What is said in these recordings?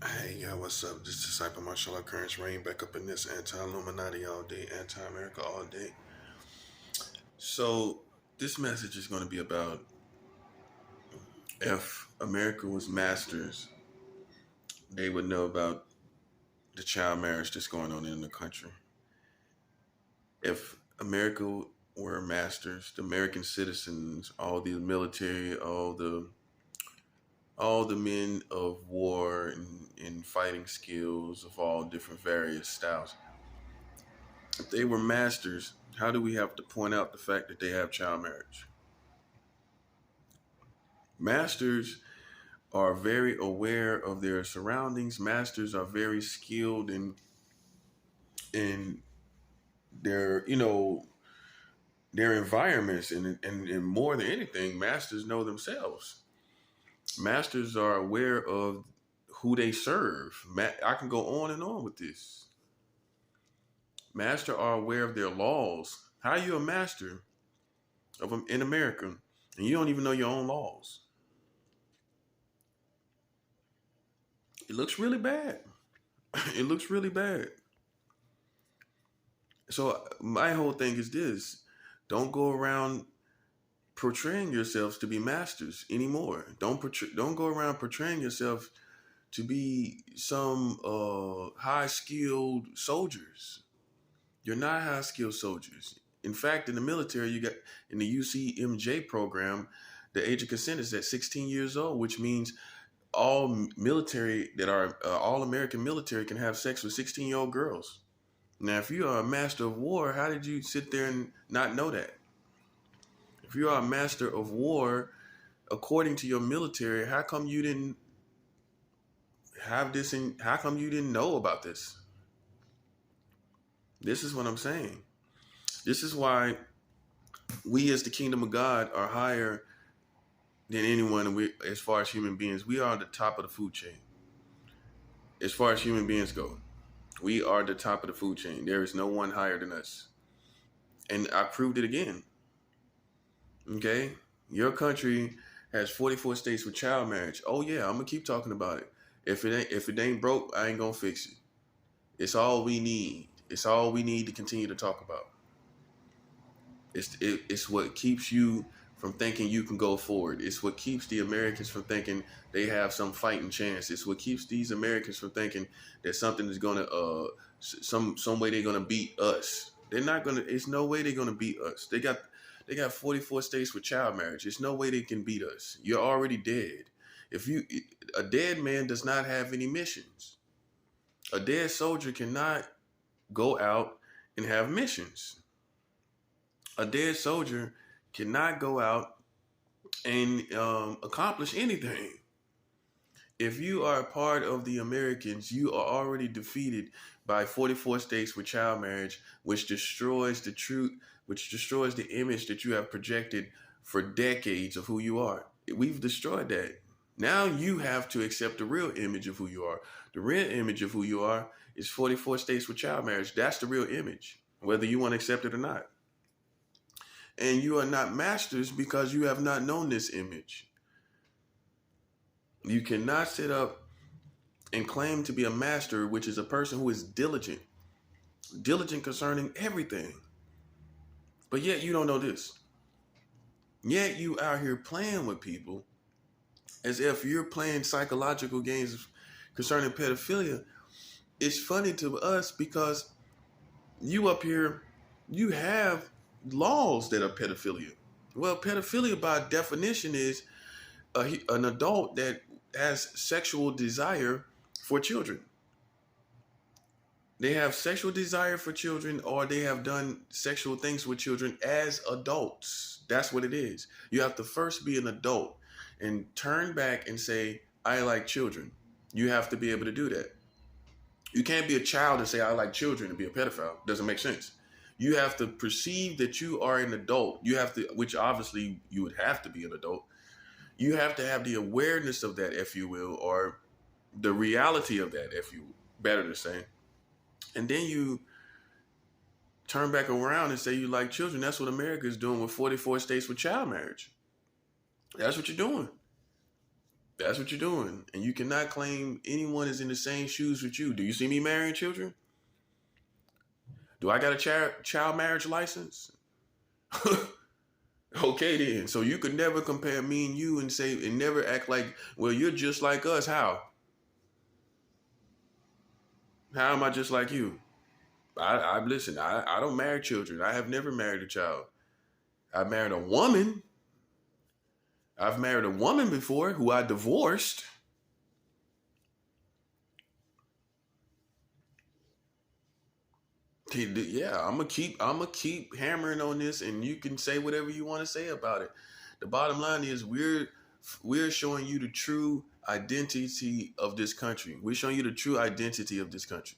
Hey, yo, what's up? This disciple martial occurrence reign back up in this anti-Illuminati all day, anti-America all day. So this message is going to be about if America was masters, they would know about the child marriage that's going on in the country. If America were masters, the American citizens, all the military, all the men of war and fighting skills of all different various styles. If they were masters, how do we have to point out the fact that they have child marriage? Masters are very aware of their surroundings. Masters are very skilled in their their environments, and more than anything, masters know themselves. Masters are aware of who they serve. I can go on and on with this. Masters are aware of their laws. How are you a master of in America and you don't even know your own laws? It looks really bad. It looks really bad. So my whole thing is this: don't go around portraying yourselves to be masters anymore. Don't go around portraying yourself to be some high skilled soldiers. You're not high skilled soldiers. In fact, in the military, you got in the UCMJ program, the age of consent is at 16 years old, which means all military that are all American military can have sex with 16-year-old girls. Now, if you are a master of war, how did you sit there and not know that? If you are a master of war, according to your military, how come you didn't have this in? How come you didn't know about this? This is what I'm saying. This is why we, as the kingdom of God, are higher than anyone. As far as human beings, we are the top of the food chain. As far as human beings go, we are the top of the food chain. There is no one higher than us. And I proved it again. Okay? Your country has 44 states with child marriage. Oh yeah, I'm gonna keep talking about it. If it ain't broke, I ain't gonna fix it. It's all we need. It's all we need to continue to talk about. It's what keeps you from thinking you can go forward. It's what keeps the Americans from thinking they have some fighting chance. It's what keeps these Americans from thinking that something is gonna some way they're gonna beat us. They're not gonna. It's no way they're gonna beat us. They got 44 states with child marriage. There's no way they can beat us. You're already dead. If you A dead man does not have any missions. A dead soldier cannot go out and have missions. A dead soldier cannot go out and accomplish anything. If you are a part of the Americans, you are already defeated by 44 states with child marriage, which destroys the truth, which destroys the image that you have projected for decades of who you are. We've destroyed that. Now you have to accept the real image of who you are. The real image of who you are is 44 states with child marriage. That's the real image, whether you want to accept it or not. And you are not masters because you have not known this image. You cannot sit up and claim to be a master, which is a person who is diligent concerning everything. But yet you don't know this. Yet you out here playing with people as if you're playing psychological games concerning pedophilia. It's funny to us because you up here, you have laws that are pedophilia. Well, pedophilia by definition is an adult that has sexual desire for children. They have sexual desire for children, or they have done sexual things with children as adults. That's what it is. You have to first be an adult and turn back and say, I like children. You have to be able to do that. You can't be a child and say, I like children and be a pedophile. Doesn't make sense. You have to perceive that you are an adult. You have to, which obviously you would have to be an adult. You have to have the awareness of that, if you will, or the reality of that, if you better to say. And then you turn back around and say you like children. That's what America is doing with 44 states with child marriage. That's what you're doing. That's what you're doing. And you cannot claim anyone is in the same shoes with you. Do you see me marrying children? Do I got a child marriage license? Okay, then. So you could never compare me and you and say, and never act like, well, you're just like us. How? How am I just like you? I listen, I don't marry children. I have never married a child. I married a woman. I've married a woman before who I divorced. Yeah, I'm gonna keep hammering on this, and you can say whatever you want to say about it. The bottom line is we're showing you the true identity of this country. We're showing you the true identity of this country.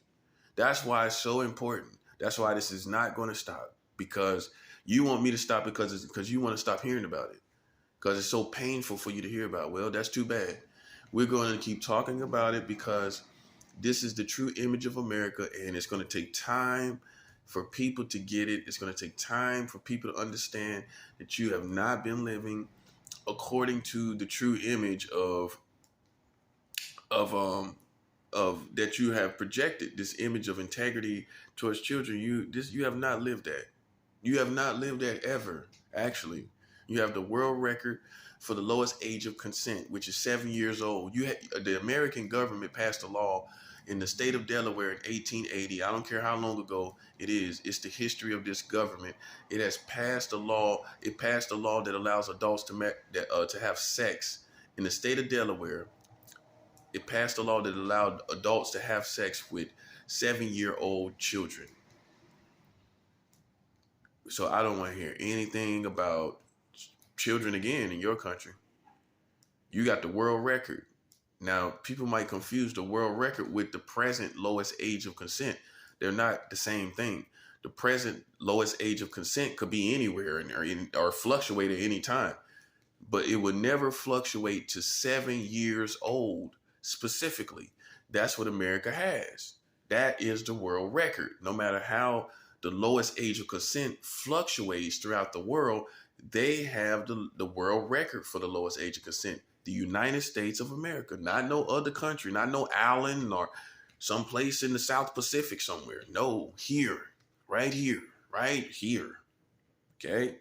That's why it's so important. That's why this is not going to stop, because you want me to stop because you want to stop hearing about it, because it's so painful for you to hear about. Well, that's too bad. We're going to keep talking about it because this is the true image of America, and it's going to take time for people to get it. It's going to take time for people to understand that you have not been living according to the true image of that you have projected, this image of integrity towards children. You have not lived that. You have not lived that ever. Actually, you have the world record for the lowest age of consent, which is 7 years old. The American government passed a law in the state of Delaware in 1880. I don't care how long ago it is. It's the history of this government. It has passed a law. It passed a law that allows adults to have sex in the state of Delaware. It passed a law that allowed adults to have sex with 7-year-old children. So I don't want to hear anything about children again in your country. You got the world record. Now, people might confuse the world record with the present lowest age of consent. They're not the same thing. The present lowest age of consent could be anywhere or fluctuate at any time, but it would never fluctuate to 7 years old specifically. That's what America has. That is the world record. No matter how the lowest age of consent fluctuates throughout the world, they have the world record for the lowest age of consent. The United States of America, not no other country, not no island or someplace in the South Pacific somewhere. No, here, right here, right here. Okay.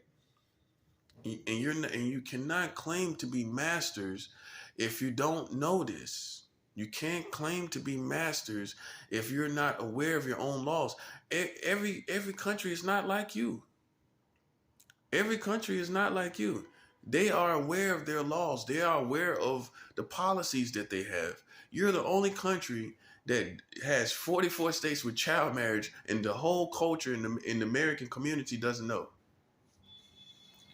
And you cannot claim to be masters if you don't know this. You can't claim to be masters if you're not aware of your own laws. Every country is not like you. Every country is not like you. They are aware of their laws. They are aware of the policies that they have. You're the only country that has 44 states with child marriage, and the whole culture in the American community doesn't know.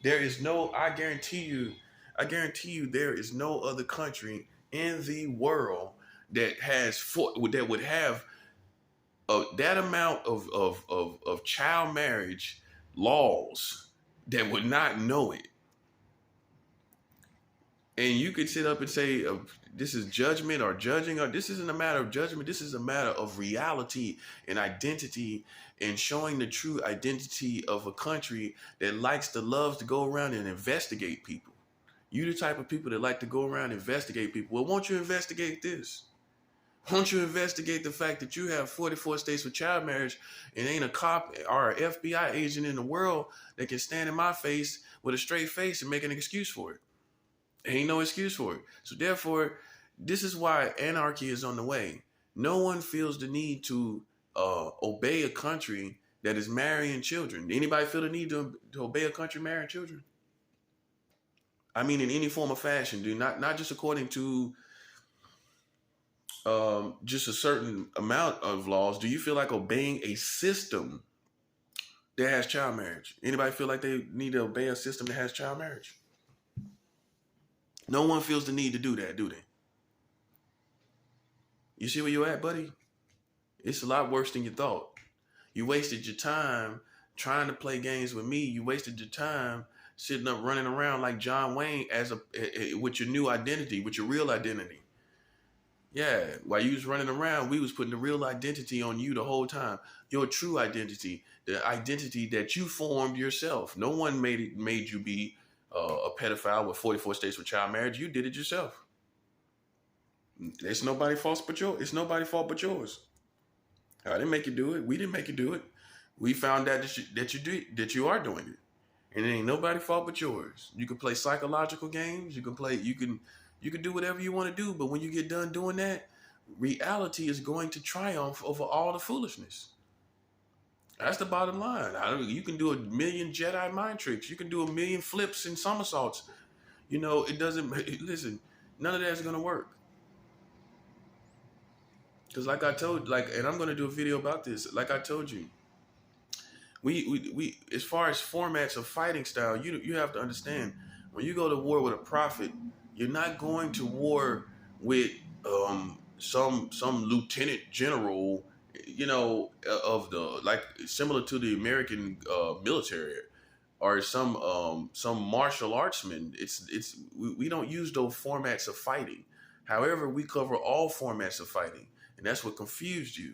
There is no, I guarantee you, there is no other country in the world that would have that amount of child marriage laws that would not know it. And you could sit up and say, this is judgment or judging, or this isn't a matter of judgment. This is a matter of reality and identity, and showing the true identity of a country that loves to go around and investigate people. You the type of people that like to go around and investigate people. Well, won't you investigate this? Won't you investigate the fact that you have 44 states with child marriage, and ain't a cop or an FBI agent in the world that can stand in my face with a straight face and make an excuse for it? Ain't no excuse for it. So therefore, this is why anarchy is on the way. No one feels the need to obey a country that is marrying children. Anybody feel the need to obey a country marrying children? I mean, in any form of fashion, dude. Not just according to just a certain amount of laws. Do you feel like obeying a system that has child marriage? Anybody feel like they need to obey a system that has child marriage? No one feels the need to do that, do they? You see where you're at, buddy? It's a lot worse than you thought. You wasted your time trying to play games with me. You wasted your time sitting up running around like John Wayne with your new identity, with your real identity. Yeah, while you was running around, we was putting the real identity on you the whole time. Your true identity, the identity that you formed yourself. No one made you be a pedophile with 44 states with child marriage. You did it yourself. It's nobody's fault but yours. It's nobody's fault but yours. I didn't make you do it. We didn't make you do it. We found out that you are doing it, and it ain't nobody's fault but yours. You can play psychological games. You can do whatever you want to do. But when you get done doing that, reality is going to triumph over all the foolishness. That's the bottom line. You can do a million Jedi mind tricks. You can do a million flips and somersaults. It doesn't. Listen, none of that's gonna work. Because like I told, and I'm gonna do a video about this. Like I told you, we as far as formats of fighting style, you have to understand when you go to war with a prophet, you're not going to war with some lieutenant general, of the like similar to the American military, or some martial artsman. We don't use those formats of fighting. However, we cover all formats of fighting, and that's what confused you.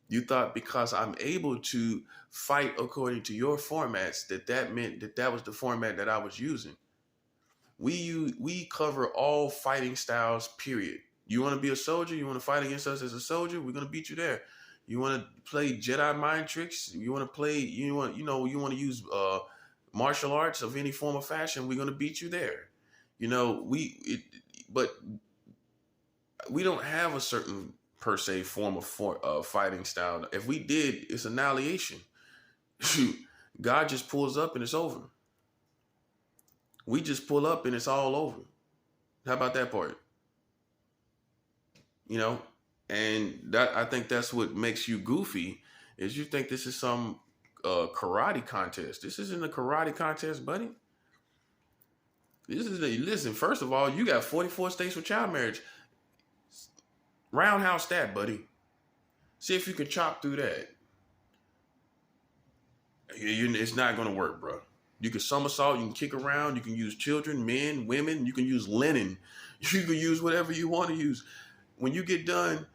You thought because I'm able to fight according to your formats that meant that was the format that I was using. We cover all fighting styles. Period. You want to be a soldier? You want to fight against us as a soldier? We're gonna beat you there. You want to play Jedi mind tricks? You want to play? You want to use martial arts of any form of fashion? We're gonna beat you there. But we don't have a certain per se form of fighting style. If we did, it's annihilation. Shoot, God just pulls up and it's over. We just pull up and it's all over. How about that part? And that I think that's what makes you goofy is you think this is some karate contest. This isn't a karate contest, buddy. Listen, first of all, you got 44 states with child marriage. Roundhouse that, buddy. See if you can chop through that. It's not going to work, bro. You can somersault, you can kick around, you can use children, men, women, you can use linen. You can use whatever you want to use. When you get done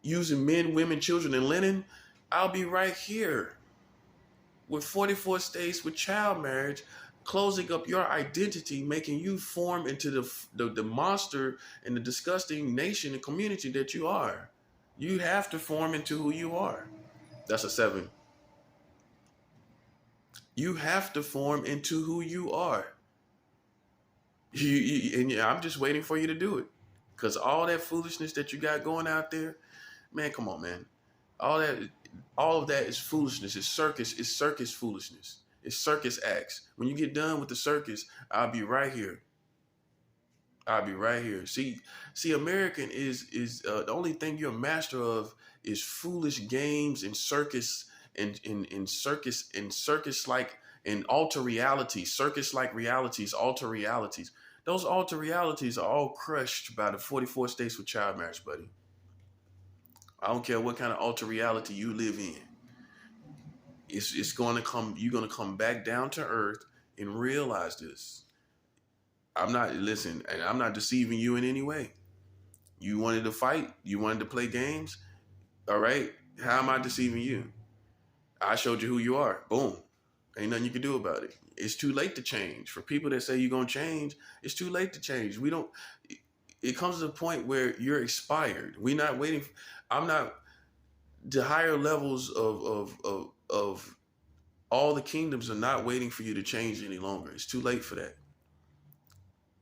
using men, women, children, and linen, I'll be right here with 44 states with child marriage, closing up your identity, making you form into the monster and the disgusting nation and community that you are. You have to form into who you are. That's a 7. You have to form into who you are. I'm just waiting for you to do it. Because all that foolishness that you got going out there, man, come on, man. All of that is foolishness. It's circus foolishness. It's circus acts. When you get done with the circus, I'll be right here. I'll be right here. See, American is the only thing you're a master of is foolish games and circus and circus like and alter reality, circus like realities, alter realities. Those alter realities are all crushed by the 44 states with child marriage, buddy. I don't care what kind of alter reality you live in. It's going to come. You're going to come back down to earth and realize this. I'm not deceiving you in any way. You wanted to fight. You wanted to play games. All right. How am I deceiving you? I showed you who you are. Boom. Ain't nothing you can do about it. It's too late to change. For people that say you're going to change, it's too late to change. It comes to the point where you're expired. We're not waiting. The higher levels of all the kingdoms are not waiting for you to change any longer. It's too late for that.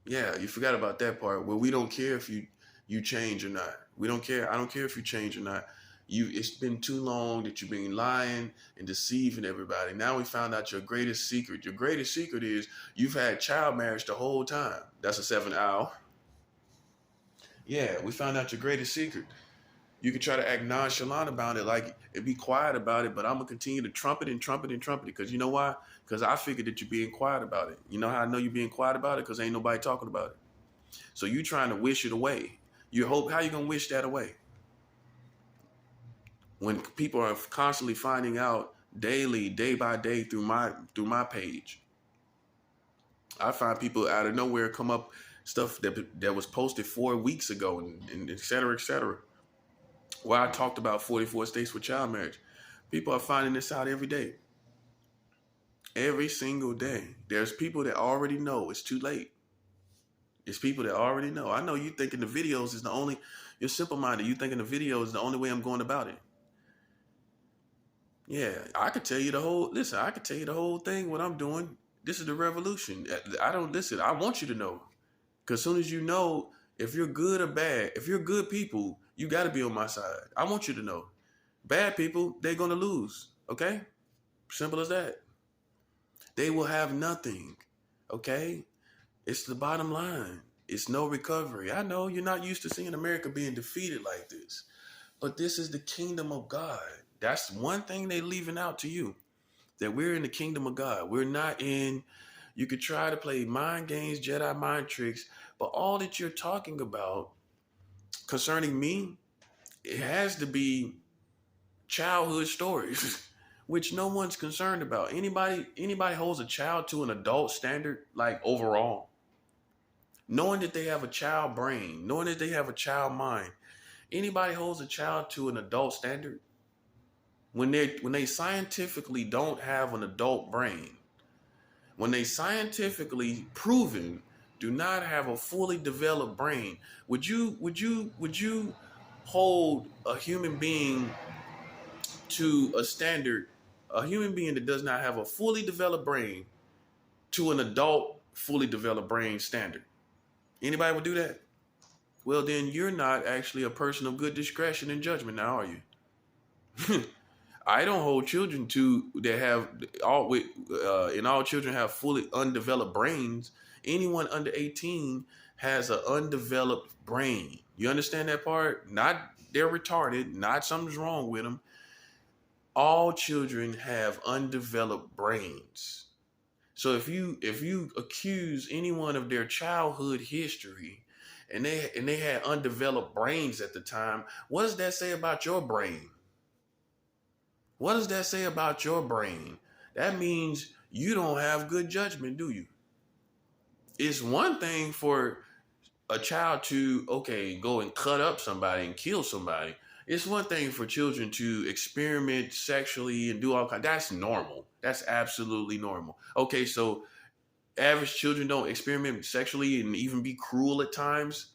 Yeah, you forgot about that part. Well, we don't care if you change or not. We don't care. I don't care if you change or not. It's been too long that you've been lying and deceiving everybody. Now we found out your greatest secret. Your greatest secret is you've had child marriage the whole time. That's a 7 owl. Yeah, we found out your greatest secret. You can try to act nonchalant about it, and be quiet about it, but I'm going to continue to trumpet and trumpet and trumpet it. Because you know why? Because I figured that you're being quiet about it. You know how I know you're being quiet about it? Because ain't nobody talking about it. So you trying to wish it away. How you going to wish that away? When people are constantly finding out daily, day by day through my page. I find people out of nowhere come up stuff that was posted 4 weeks ago and et cetera, et cetera. Where I talked about 44 states with child marriage. People are finding this out every day. Every single day. There's people that already know it's too late. It's people that already know. I know you thinking the videos is the only, you're simple minded. You thinking the video is the only way I'm going about it. Yeah, I could tell you the whole, listen, I could tell you the whole thing, what I'm doing. This is the revolution. I don't, listen, I want you to know. Because as soon as you know, if you're good or bad, if you're good people, you got to be on my side. I want you to know. Bad people, they're going to lose. Okay? Simple as that. They will have nothing. Okay? It's the bottom line. It's no recovery. I know you're not used to seeing America being defeated like this, but this is the kingdom of God. That's one thing they're leaving out to you, that we're in the kingdom of God. We're not in, you could try to play mind games, Jedi mind tricks, but all that you're talking about concerning me, it has to be childhood stories, which no one's concerned about. Anybody holds a child to an adult standard, like overall, knowing that they have a child brain, knowing that they have a child mind. Anybody holds a child to an adult standard when they scientifically don't have an adult brain, when they scientifically proven do not have a fully developed brain, would you hold a human being to a standard, a human being that does not have a fully developed brain to an adult fully developed brain standard? Anybody would do that? Well, then you're not actually a person of good discretion and judgment now, are you? I don't hold children to that have all with and all children have fully undeveloped brains. Anyone under 18 has an undeveloped brain. You understand that part? Not they're retarded, not something's wrong with them. All children have undeveloped brains. So if you accuse anyone of their childhood history and they had undeveloped brains at the time, what does that say about your brain? What does that say about your brain? That means you don't have good judgment, do you? It's one thing for a child to, okay, go and cut up somebody and kill somebody. It's one thing for children to experiment sexually and do all kinds. That's normal. That's absolutely normal. Okay, so average children don't experiment sexually and even be cruel at times.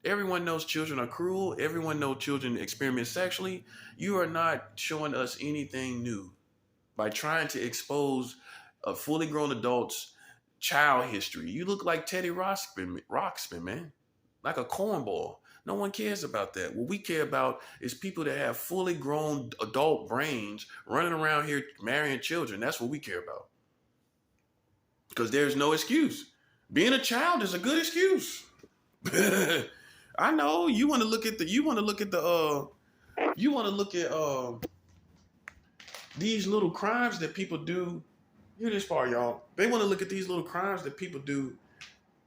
Everyone knows children are cruel. Everyone knows children experiment sexually. You are not showing us anything new by trying to expose a fully grown adult's child history. You look like Teddy Ruxpin, man, like a cornball. No one cares about that. What we care about is people that have fully grown adult brains running around here marrying children. That's what we care about. Because there's no excuse. Being a child is a good excuse. I know you want to look at these little crimes that people do. Hear this part, y'all. They want to look at these little crimes that people do,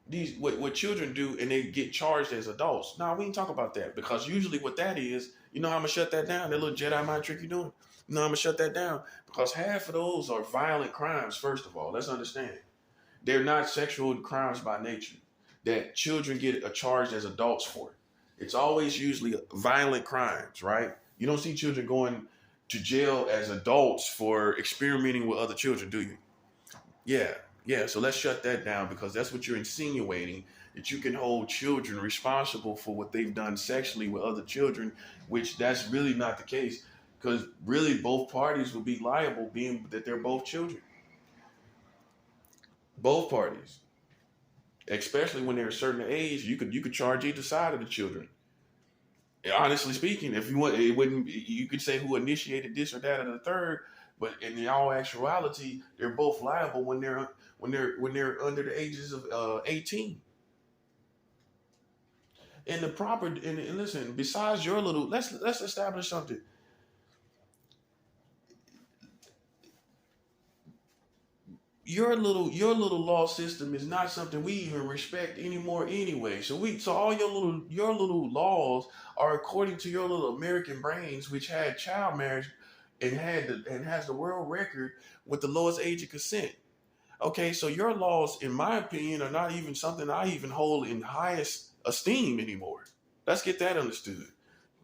these what children do, and they get charged as adults. Now we ain't talk about that, because usually what that is, you know how I'm gonna shut that down? That little Jedi mind trick you're doing? You know I'm gonna shut that down? Because half of those are violent crimes, first of all. Let's understand. They're not sexual crimes by nature that children get charged as adults for. It's always usually violent crimes, right? You don't see children going to jail as adults for experimenting with other children, do you? Yeah. So let's shut that down, because that's what you're insinuating, that you can hold children responsible for what they've done sexually with other children, which that's really not the case, because really both parties will be liable, being that they're both children. Both parties. Especially when they're a certain age, you could charge either side of the children. Honestly speaking, if you want, it wouldn't. You could say who initiated this or that or the third, but in all actuality, they're both liable when they're under the ages of 18. And the proper and listen. Besides your little, let's establish something. Your little law system is not something we even respect anymore anyway. So all your little laws are according to your little American brains, which had child marriage and has the world record with the lowest age of consent. Okay, so your laws, in my opinion, are not even something I even hold in highest esteem anymore. Let's get that understood.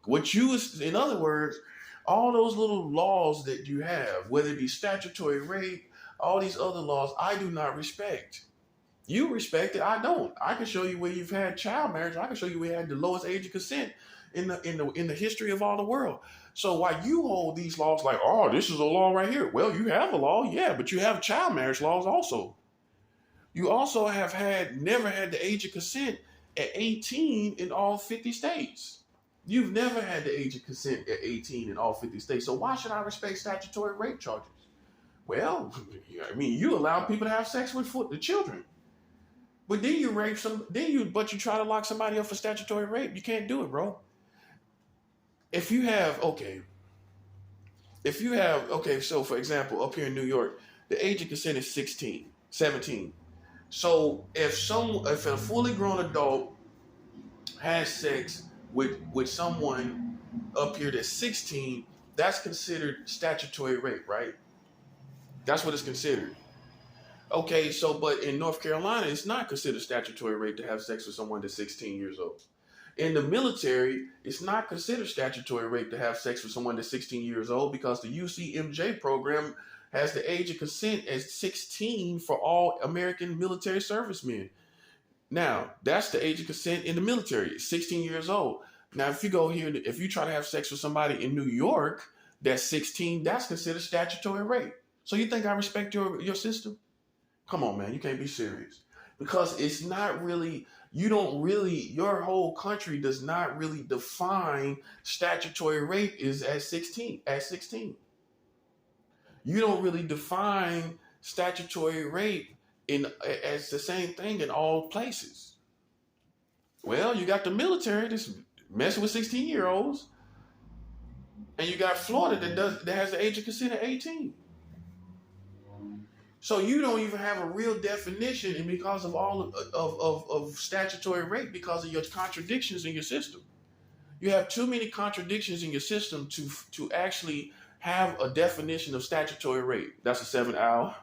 In other words, all those little laws that you have, whether it be statutory rape, all these other laws, I do not respect. You respect it. I don't. I can show you where you've had child marriage. I can show you where you had the lowest age of consent in the history of all the world. So while you hold these laws like, oh, this is a law right here. Well, you have a law, yeah, but you have child marriage laws also. You also have never had the age of consent at 18 in all 50 states. You've never had the age of consent at 18 in all 50 states. So why should I respect statutory rape charges? Well, I mean, you allow people to have sex with the children. But then you rape some, but you try to lock somebody up for statutory rape. You can't do it, bro. If you have, so for example, up here in New York, the age of consent is 17. So if a fully grown adult has sex with someone up here that's 16, that's considered statutory rape, right? That's what it's considered. Okay, so but in North Carolina, it's not considered statutory rape to have sex with someone that's 16 years old. In the military, it's not considered statutory rape to have sex with someone that's 16 years old because the UCMJ program has the age of consent as 16 for all American military servicemen. Now, that's the age of consent in the military, 16 years old. Now, if you try to have sex with somebody in New York that's 16, that's considered statutory rape. So you think I respect your system? Come on, man, you can't be serious. Because it's not really, your whole country does not really define statutory rape is at 16. You don't really define statutory rape as the same thing in all places. Well, you got the military that's messing with 16-year-olds, and you got Florida that has the age of consent at 18. So you don't even have a real definition, and because of all of statutory rape, because of your contradictions in your system. You have too many contradictions in your system to actually have a definition of statutory rape. That's a 7 hour.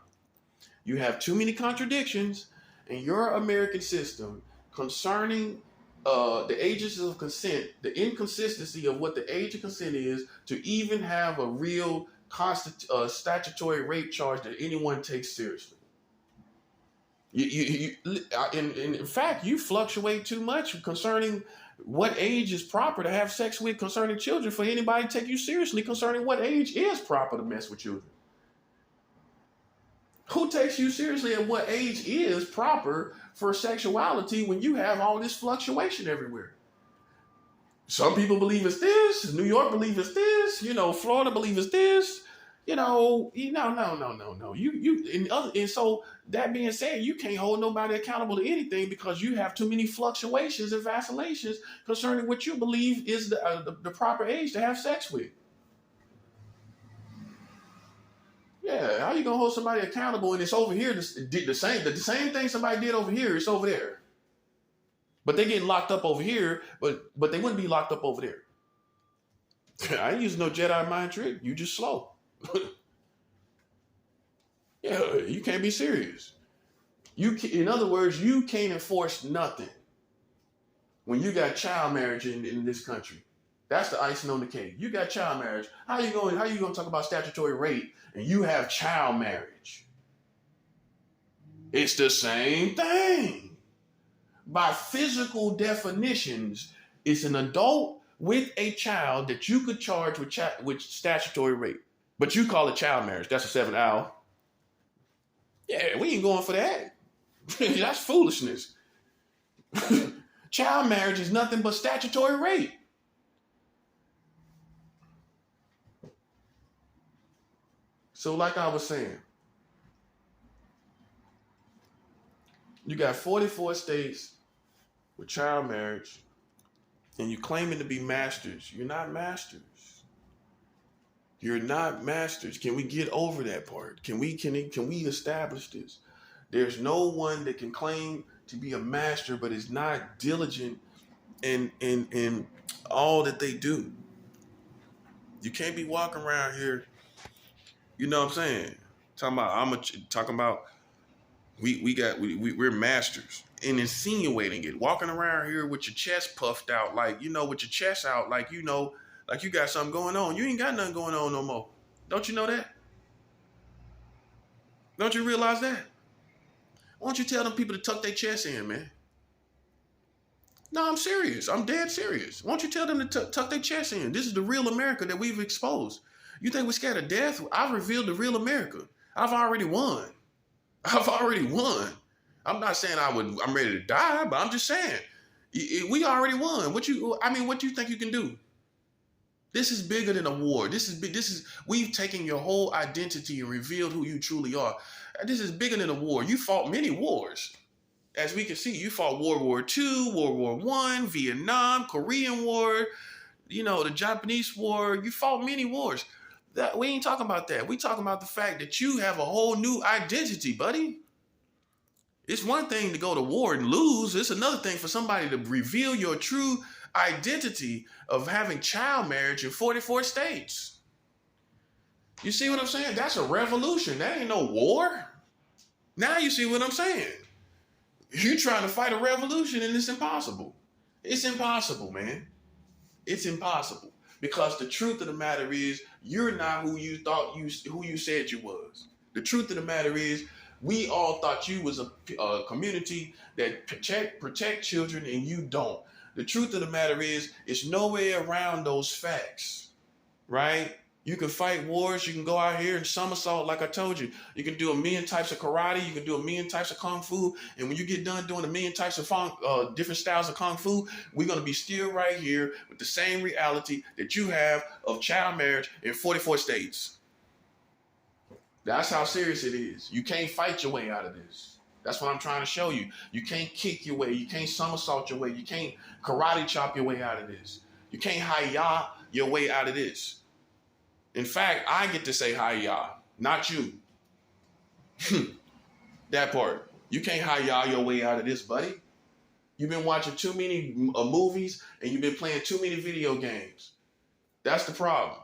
You have too many contradictions in your American system concerning the ages of consent, the inconsistency of what the age of consent is to even have a real statutory rape charge that anyone takes seriously. In fact, you fluctuate too much concerning what age is proper to have sex with concerning children for anybody to take you seriously concerning what age is proper to mess with children. Who takes you seriously at what age is proper for sexuality when you have all this fluctuation everywhere? Some people believe it's this, New York believe it's this, Florida believe it's this, no. And so that being said, you can't hold nobody accountable to anything because you have too many fluctuations and vacillations concerning what you believe is the proper age to have sex with. Yeah, how you gonna hold somebody accountable and it's over here the same thing somebody did over here, it's over there. But they getting locked up over here, but they wouldn't be locked up over there. I ain't using no Jedi mind trick. You just slow. Yeah, you can't be serious. In other words, you can't enforce nothing when you got child marriage in this country. That's the icing on the cake. You got child marriage. How you going to talk about statutory rape and you have child marriage? It's the same thing. By physical definitions, it's an adult with a child that you could charge with statutory rape. But you call it child marriage. That's a 7 hour. Yeah, we ain't going for that. That's foolishness. Child marriage is nothing but statutory rape. So like I was saying, you got 44 states with child marriage, and you claiming to be masters. You're not masters. You're not masters. Can we get over that part? Can we establish this? There's no one that can claim to be a master but is not diligent in all that they do. You can't be walking around here, you know what I'm saying? Talking about we're masters and insinuating it, walking around here with your chest puffed out, like, with your chest out, like, like you got something going on. You ain't got nothing going on no more. Don't you know that? Don't you realize that? Why don't you tell them people to tuck their chest in, man? No, I'm serious. I'm dead serious. Why don't you tell them to tuck their chest in? This is the real America that we've exposed. You think we're scared of death? I've revealed the real America. I've already won. I've already won. I'm not saying I'm ready to die, but I'm just saying we already won. What do you think you can do? This is bigger than a war. This is big. We've taken your whole identity and revealed who you truly are. This is bigger than a war. You fought many wars. As we can see, you fought World War II, World War I, Vietnam, Korean War, the Japanese War. You fought many wars. We ain't talking about that. We talking about the fact that you have a whole new identity, buddy. It's one thing to go to war and lose. It's another thing for somebody to reveal your true identity of having child marriage in 44 states. You see what I'm saying? That's a revolution. That ain't no war. Now you see what I'm saying. You're trying to fight a revolution and it's impossible. It's impossible, man. It's impossible. Because the truth of the matter is, you're not who you said you was. The truth of the matter is, we all thought you was a community that protect children, and you don't. The truth of the matter is, it's no way around those facts, right? You can fight wars. You can go out here and somersault, like I told you. You can do a million types of karate. You can do a million types of kung fu. And when you get done doing a million types of different styles of kung fu, we're going to be still right here with the same reality that you have of child marriage in 44 states. That's how serious it is. You can't fight your way out of this. That's what I'm trying to show you. You can't kick your way. You can't somersault your way. You can't karate chop your way out of this. You can't hi-ya your way out of this. In fact, I get to say hi-ya, not you. That part. You can't hi-ya your way out of this, buddy. You've been watching too many movies and you've been playing too many video games. That's the problem.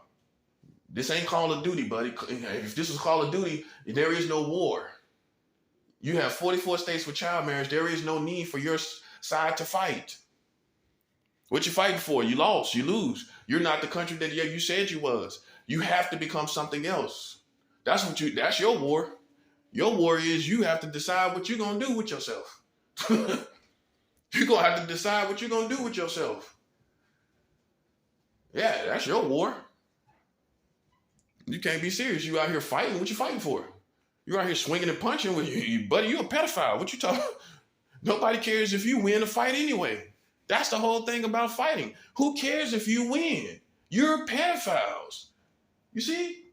This ain't Call of Duty, buddy. If this was Call of Duty, there is no war. You have 44 states with child marriage. There is no need for your side to fight. What you fighting for? You lost. You lose. You're not the country that you said you was. You have to become something else. That's your war. Your war is you have to decide what you're going to do with yourself. You're going to have to decide what you're going to do with yourself. Yeah, that's your war. You can't be serious. You out here fighting. What you fighting for? You out here swinging and punching with you, buddy. You a pedophile. What you talking? Nobody cares if you win a fight anyway. That's the whole thing about fighting. Who cares if you win? You're pedophiles. You see?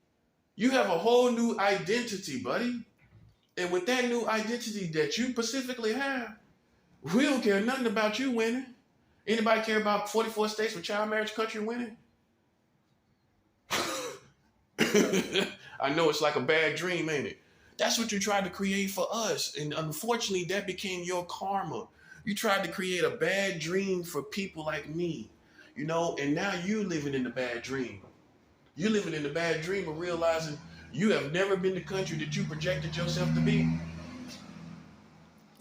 You have a whole new identity, buddy. And with that new identity that you specifically have, we don't care nothing about you winning. Anybody care about 44 states with child marriage country winning? I know it's like a bad dream, ain't it? That's what you tried to create for us. And unfortunately, that became your karma. You tried to create a bad dream for people like me, and now you living in the bad dream. You're living in the bad dream of realizing you have never been the country that you projected yourself to be.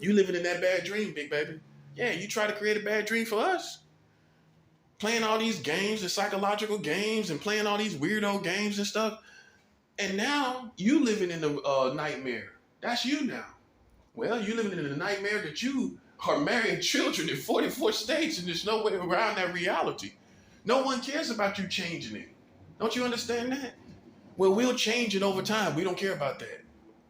You living in that bad dream, big baby. Yeah, you try to create a bad dream for us. Playing all these games and psychological games and playing all these weirdo games and stuff. And now you living in the nightmare. That's you now. Well, you living in the nightmare that you are marrying children in 44 states and there's no way around that reality. No one cares about you changing it. Don't you understand that? Well, we'll change it over time. We don't care about that.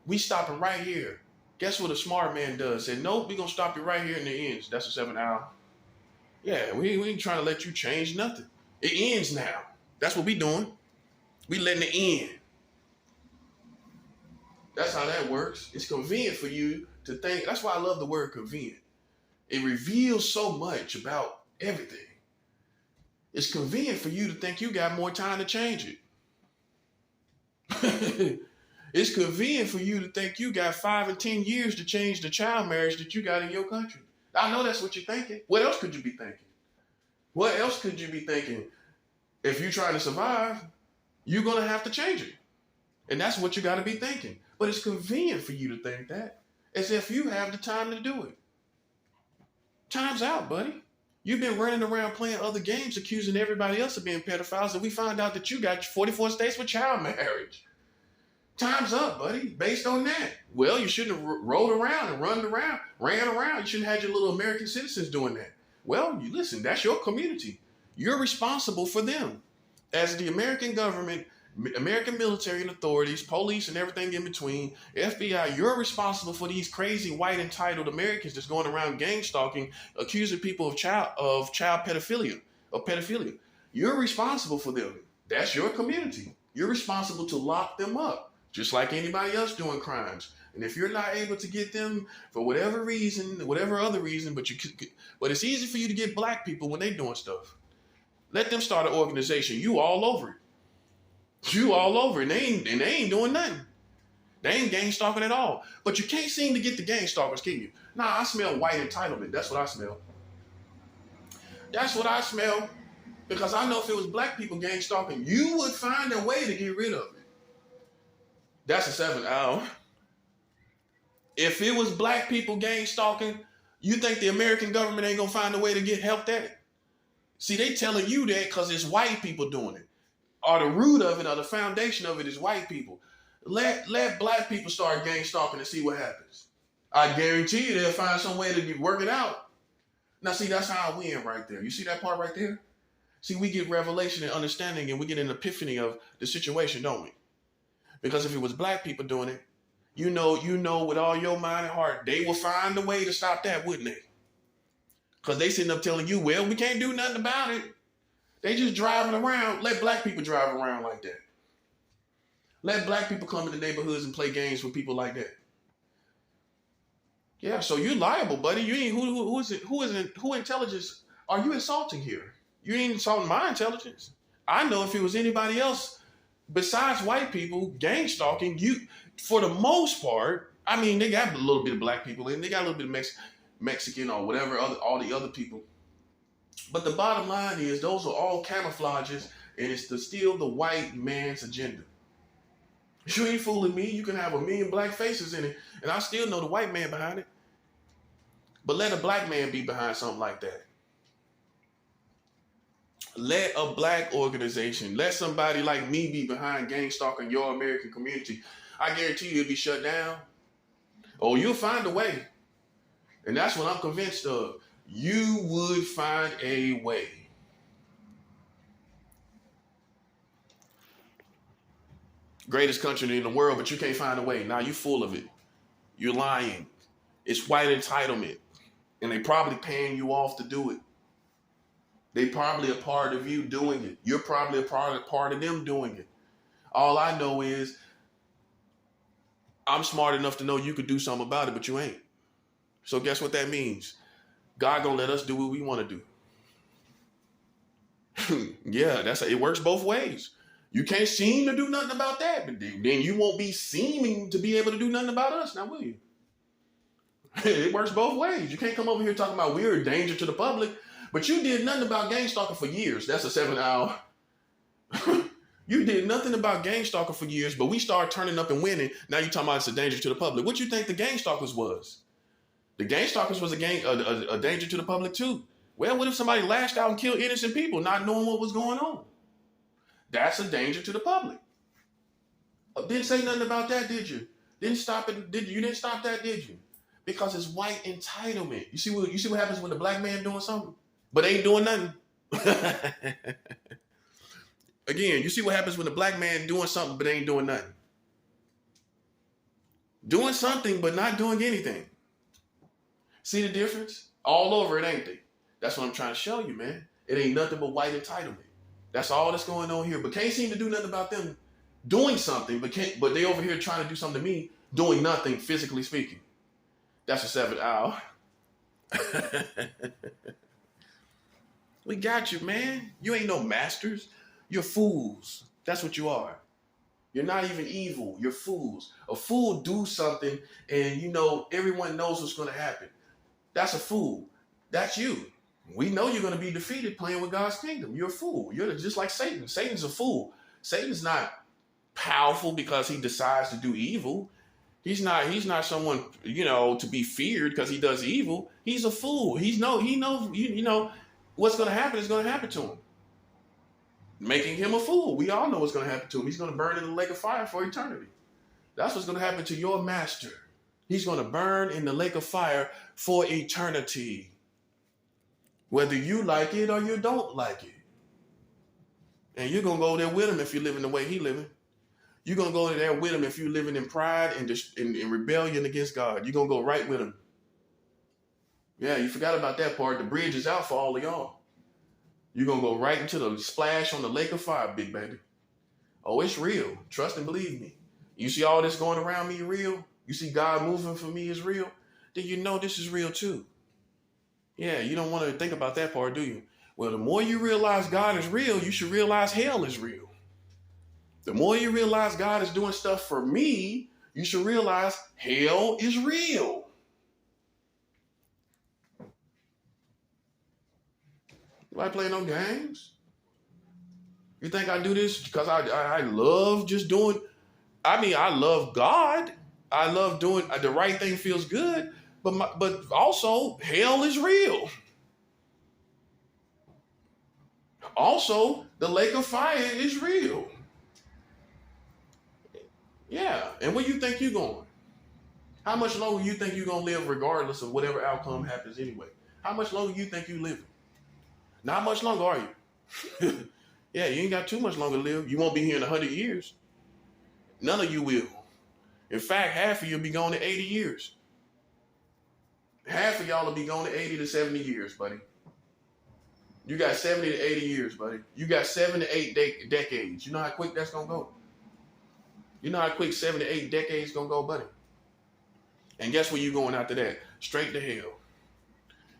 We stopping right here. Guess what a smart man does? Say, nope, we're going to stop you right here in the ends. That's a 7-hour. Yeah, we ain't trying to let you change nothing. It ends now. That's what we doing. We letting it end. That's how that works. It's convenient for you to think. That's why I love the word convenient. It reveals so much about everything. It's convenient for you to think you got more time to change it. It's convenient for you to think you got 5 and 10 years to change the child marriage that you got in your country. I know that's what you're thinking. What else could you be thinking? What else could you be thinking? If you're trying to survive, you're going to have to change it. And that's what you got to be thinking. But it's convenient for you to think that as if you have the time to do it. Time's out, buddy. You've been running around playing other games, accusing everybody else of being pedophiles, and we found out that you got 44 states with child marriage. Time's up, buddy. Based on that. Well, you shouldn't have rolled around and ran around. You shouldn't have had your little American citizens doing that. Well, you listen, that's your community. You're responsible for them. As the American government, American military and authorities, police and everything in between, FBI, you're responsible for these crazy white entitled Americans that's going around gang stalking, accusing people of child pedophilia, of pedophilia. You're responsible for them. That's your community. You're responsible to lock them up, just like anybody else doing crimes. And if you're not able to get them for whatever reason, whatever other reason, but it's easy for you to get black people when they doing stuff. Let them start an organization. You all over it. You all over it. And they ain't doing nothing. They ain't gang stalking at all. But you can't seem to get the gang stalkers, can you? Nah, I smell white entitlement. That's what I smell. That's what I smell. Because I know if it was black people gang stalking, you would find a way to get rid of it. That's a 7 hour. If it was black people gang stalking, you think the American government ain't gonna find a way to get help at it? See, they telling you that because it's white people doing it. Or the root of it, or the foundation of it is white people. Let black people start gang stalking and see what happens. I guarantee you they'll find some way to work it out. Now, see, that's how I win right there. You see that part right there? See, we get revelation and understanding, and we get an epiphany of the situation, don't we? Because if it was black people doing it, you know with all your mind and heart, they will find a way to stop that, wouldn't they? Because they sitting up telling you, well, we can't do nothing about it. They just driving around. Let black people drive around like that. Let black people come into neighborhoods and play games with people like that. Yeah, so you're liable, buddy. You ain't who intelligence are you insulting here? You ain't insulting my intelligence. I know if it was anybody else besides white people gang stalking, you, for the most part, I mean, they got a little bit of black people and they got a little bit of Mexican or whatever, all the other people. But the bottom line is those are all camouflages, and it's still the white man's agenda. You ain't fooling me. You can have a million black faces in it, and I still know the white man behind it. But let a black man be behind something like that. Let a black organization, let somebody like me be behind gang stalking your American community. I guarantee you it'll be shut down. Or you'll find a way. And that's what I'm convinced of. You would find a way. Greatest country in the world, but you can't find a way. Now you're full of it. You're lying. It's white entitlement. And they probably paying you off to do it. They probably a part of you doing it. You're probably a part of them doing it. All I know is I'm smart enough to know you could do something about it, but you ain't. So guess what that means? God gonna let us do what we want to do. Yeah, it works both ways. You can't seem to do nothing about that, but then you won't be seeming to be able to do nothing about us, now will you? It works both ways. You can't come over here talking about we're a danger to the public, but you did nothing about gang stalking for years. That's a 7 hour. You did nothing about gang stalking for years, but we started turning up and winning. Now you're talking about it's a danger to the public. What you think the gang stalkers was? The gang stalkers was a danger to the public too. Well, what if somebody lashed out and killed innocent people, not knowing what was going on? That's a danger to the public. Didn't say nothing about that, did you? Didn't stop it. You didn't stop that, did you? Because it's white entitlement. You see what happens when the black man doing something, but ain't doing nothing. Again, you see what happens when the black man doing something, but ain't doing nothing. Doing something, but not doing anything. See the difference? All over it, ain't they? That's what I'm trying to show you, man. It ain't nothing but white entitlement. That's all that's going on here. But can't seem to do nothing about them doing something, but they over here trying to do something to me, doing nothing, physically speaking. That's a 7 hour. We got you, man. You ain't no masters. You're fools. That's what you are. You're not even evil. You're fools. A fool do something and, everyone knows what's going to happen. That's a fool. That's you. We know you're going to be defeated playing with God's kingdom. You're a fool. You're just like Satan. Satan's a fool. Satan's not powerful because he decides to do evil. He's not someone, to be feared because he does evil. He's a fool. He knows, what's going to happen is going to happen to him. Making him a fool. We all know what's going to happen to him. He's going to burn in the lake of fire for eternity. That's what's going to happen to your master. He's going to burn in the lake of fire for eternity. Whether you like it or you don't like it. And you're going to go there with him if you're living the way he's living. You're going to go there with him if you're living in pride and in rebellion against God. You're going to go right with him. Yeah, you forgot about that part. The bridge is out for all of y'all. You're going to go right into the splash on the lake of fire, big baby. Oh, it's real. Trust and believe me. You see all this going around me real? You see God moving for me is real? Then you know this is real too. Yeah, you don't want to think about that part, do you? Well, the more you realize God is real, you should realize hell is real. The more you realize God is doing stuff for me, you should realize hell is real. Do I play no games? You think I do this because I love just doing, I love God. I love doing the right thing feels good, but also hell is real. Also, the lake of fire is real. Yeah, and where you think you're going? How much longer you think you're going to live regardless of whatever outcome happens anyway? How much longer you think you're living? Not much longer, are you? Yeah, you ain't got too much longer to live. You won't be here in 100 years. None of you will. In fact, half of you will be gone to 80 years. Half of y'all will be gone to 80 to 70 years, buddy. You got 70 to 80 years, buddy. You got 7 to 8 decades. You know how quick that's going to go? You know how quick 7 to 8 decades going to go, buddy? And guess where you going after that? Straight to hell.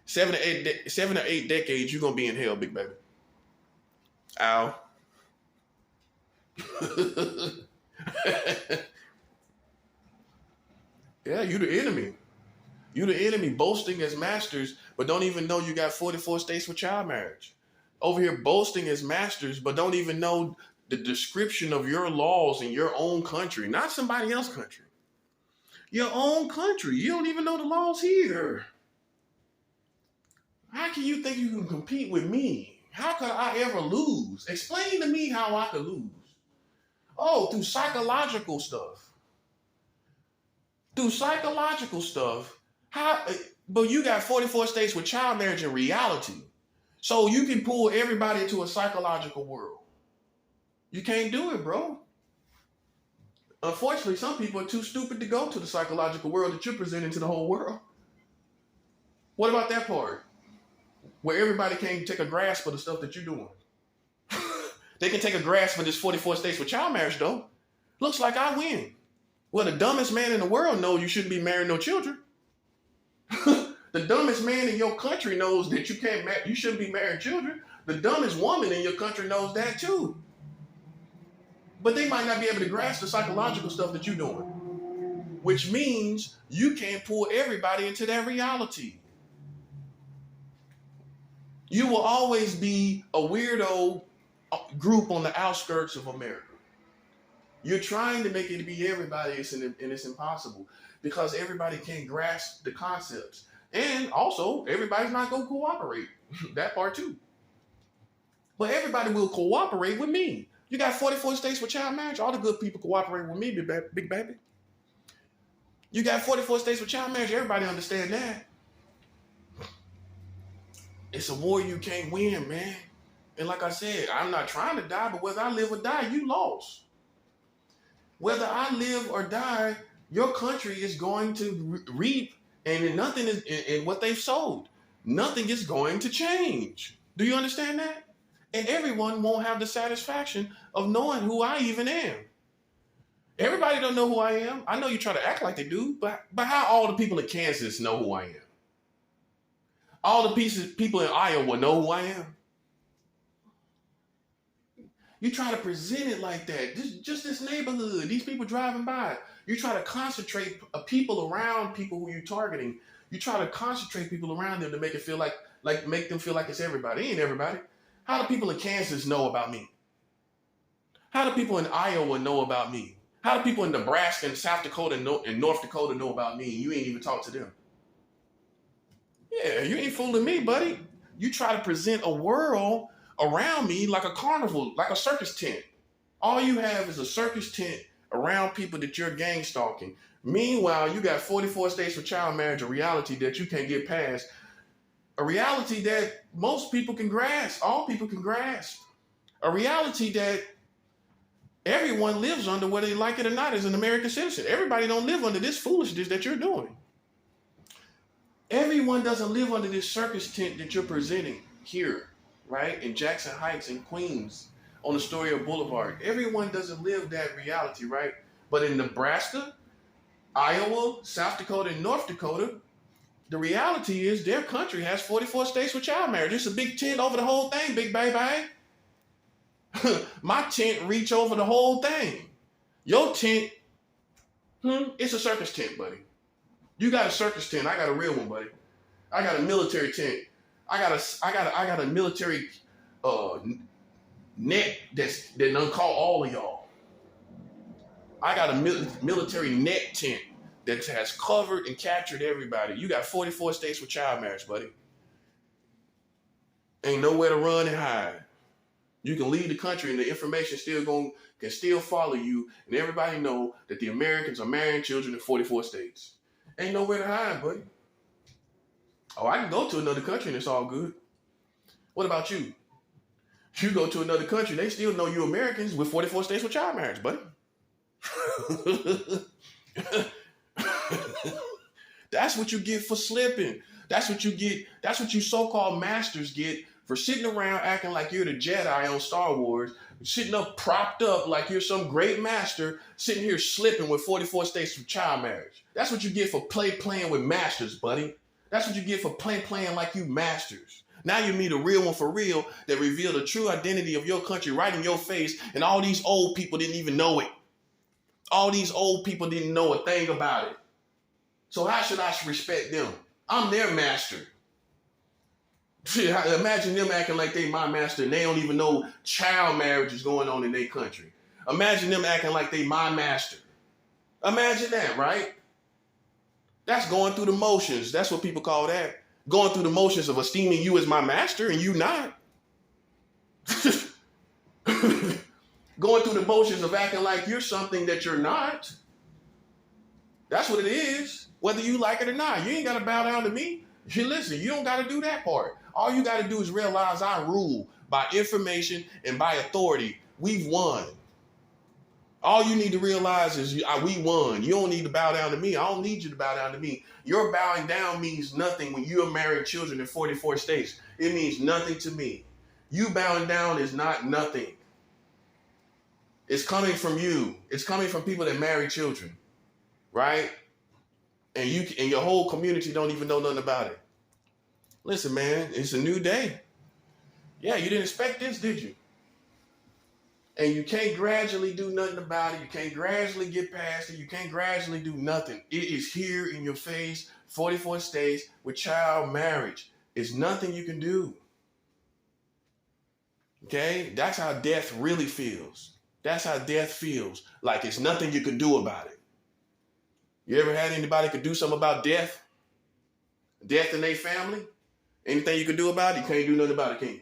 7 to 8 decades, you're going to be in hell, big baby. Ow. Yeah, you the enemy. You the enemy boasting as masters, but don't even know you got 44 states with child marriage. Over here boasting as masters, but don't even know the description of your laws in your own country, not somebody else's country. Your own country. You don't even know the laws here. How can you think you can compete with me? How could I ever lose? Explain to me how I could lose. Oh, through psychological stuff. Through psychological stuff. But you got 44 states with child marriage in reality. So you can pull everybody into a psychological world. You can't do it, bro. Unfortunately, some people are too stupid to go to the psychological world that you're presenting to the whole world. What about that part? Where everybody can take a grasp of the stuff that you're doing. They can take a grasp of this 44 states with child marriage, though. Looks like I win. Well, the dumbest man in the world knows you shouldn't be marrying no children. The dumbest man in your country knows that you shouldn't be marrying children. The dumbest woman in your country knows that too. But they might not be able to grasp the psychological stuff that you're doing. Which means you can't pull everybody into that reality. You will always be a weirdo group on the outskirts of America. You're trying to make it be everybody, and it's impossible because everybody can't grasp the concepts. And also, everybody's not going to cooperate. That part too. But everybody will cooperate with me. You got 44 states with child marriage. All the good people cooperate with me, big baby. You got 44 states with child marriage. Everybody understand that. It's a war you can't win, man. And like I said, I'm not trying to die, but whether I live or die, you lost. Whether I live or die, your country is going to reap, and nothing is in what they've sowed. Nothing is going to change. Do you understand that? And everyone won't have the satisfaction of knowing who I even am. Everybody don't know who I am. I know you try to act like they do, but how all the people in Kansas know who I am? All the people in Iowa know who I am. You try to present it like that. Just this neighborhood, these people driving by. You try to concentrate people around people who you're targeting. You try to concentrate people around them to make it feel like make them feel like it's everybody. It ain't everybody. How do people in Kansas know about me? How do people in Iowa know about me? How do people in Nebraska and South Dakota and North Dakota know about me? You ain't even talked to them. Yeah, you ain't fooling me, buddy. You try to present a world around me like a carnival, like a circus tent. All you have is a circus tent around people that you're gang stalking. Meanwhile, you got 44 states for child marriage, a reality that you can't get past, a reality that most people can grasp, all people can grasp, a reality that everyone lives under, whether they like it or not, as an American citizen. Everybody don't live under this foolishness that you're doing. Everyone doesn't live under this circus tent that you're presenting here, right? In Jackson Heights and Queens, on Astoria Boulevard. Everyone doesn't live that reality, right? But in Nebraska, Iowa, South Dakota, and North Dakota, the reality is their country has 44 states with child marriage. It's a big tent over the whole thing, big baby. My tent reach over the whole thing. Your tent, it's a circus tent, buddy. You got a circus tent. I got a real one, buddy. I got a military tent. I got a military net that done call all of y'all. I got a military net tent that has covered and captured everybody. You got 44 states with child marriage, buddy. Ain't nowhere to run and hide. You can leave the country and the information can still follow you, and everybody know that the Americans are marrying children in 44 states. Ain't nowhere to hide, buddy. Oh, I can go to another country and it's all good. What about you? You go to another country, they still know you Americans with 44 states with child marriage, buddy. That's what you get for slipping. That's what you get. That's what you so-called masters get for sitting around acting like you're the Jedi on Star Wars, sitting up propped up like you're some great master, sitting here slipping with 44 states with child marriage. That's what you get for playing with masters, buddy. That's what you get for playing like you masters. Now you meet a real one for real that revealed the true identity of your country right in your face, and all these old people didn't even know it. All these old people didn't know a thing about it. So how should I respect them? I'm their master. Imagine them acting like they my master and they don't even know child marriage is going on in their country. Imagine them acting like they my master. Imagine that, right? That's going through the motions. That's what people call that. Going through the motions of esteeming you as my master and you not. Going through the motions of acting like you're something that you're not. That's what it is. Whether you like it or not. You ain't got to bow down to me. Listen, you don't got to do that part. All you got to do is realize I rule by information and by authority. We've won. All you need to realize is we won. You don't need to bow down to me. I don't need you to bow down to me. Your bowing down means nothing when you're marrying children in 44 states. It means nothing to me. You bowing down is not nothing. It's coming from you. It's coming from people that marry children, right? And your whole community don't even know nothing about it. Listen, man, it's a new day. Yeah, you didn't expect this, did you? And you can't gradually do nothing about it. You can't gradually get past it. You can't gradually do nothing. It is here in your face, 44 states with child marriage. It's nothing you can do. Okay? That's how death really feels. That's how death feels. Like it's nothing you can do about it. You ever had anybody could do something about death? Death in their family? Anything you can do about it? You can't do nothing about it, can you?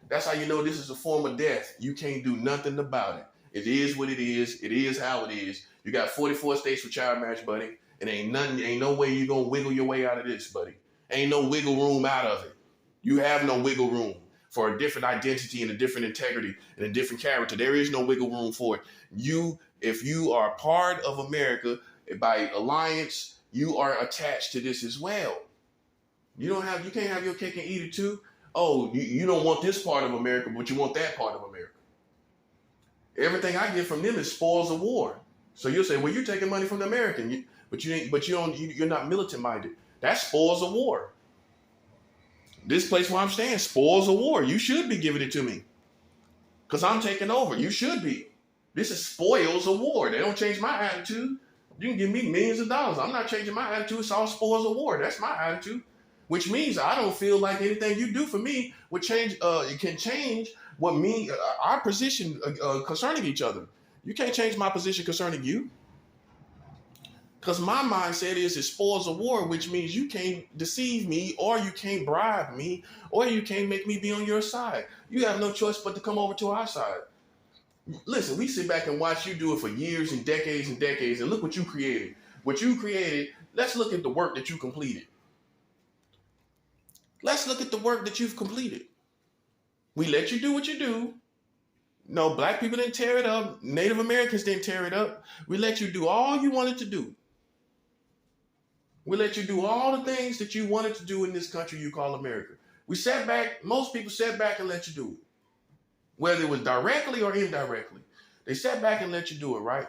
That's how you know this is a form of death. You can't do nothing about it. It is what it is. It is how it is. You got 44 states for child marriage, buddy. And ain't no way you're going to wiggle your way out of this, buddy. Ain't no wiggle room out of it. You have no wiggle room for a different identity and a different integrity and a different character. There is no wiggle room for it. If you are part of America by alliance, you are attached to this as well. You can't have your cake and eat it too. Oh, you don't want this part of America, but you want that part of America. Everything I get from them is spoils of war. So you'll say, well, you're taking money from the American, you're not militant minded. That's spoils of war. This place where I'm staying, spoils of war. You should be giving it to me because I'm taking over. You should be. This is spoils of war. They don't change my attitude. You can give me millions of dollars. I'm not changing my attitude. It's all spoils of war. That's my attitude. Which means I don't feel like anything you do for me would change. It can change our position concerning each other. You can't change my position concerning you. Because my mindset is it spoils of war, which means you can't deceive me, or you can't bribe me, or you can't make me be on your side. You have no choice but to come over to our side. Listen, we sit back and watch you do it for years and decades, and look what you created. What you created, let's look at the work that you completed. Let's look at the work that you've completed. We let you do what you do. No, black people didn't tear it up. Native Americans didn't tear it up. We let you do all you wanted to do. We let you do all the things that you wanted to do in this country you call America. We sat back, most people sat back and let you do it. Whether it was directly or indirectly. They sat back and let you do it, right?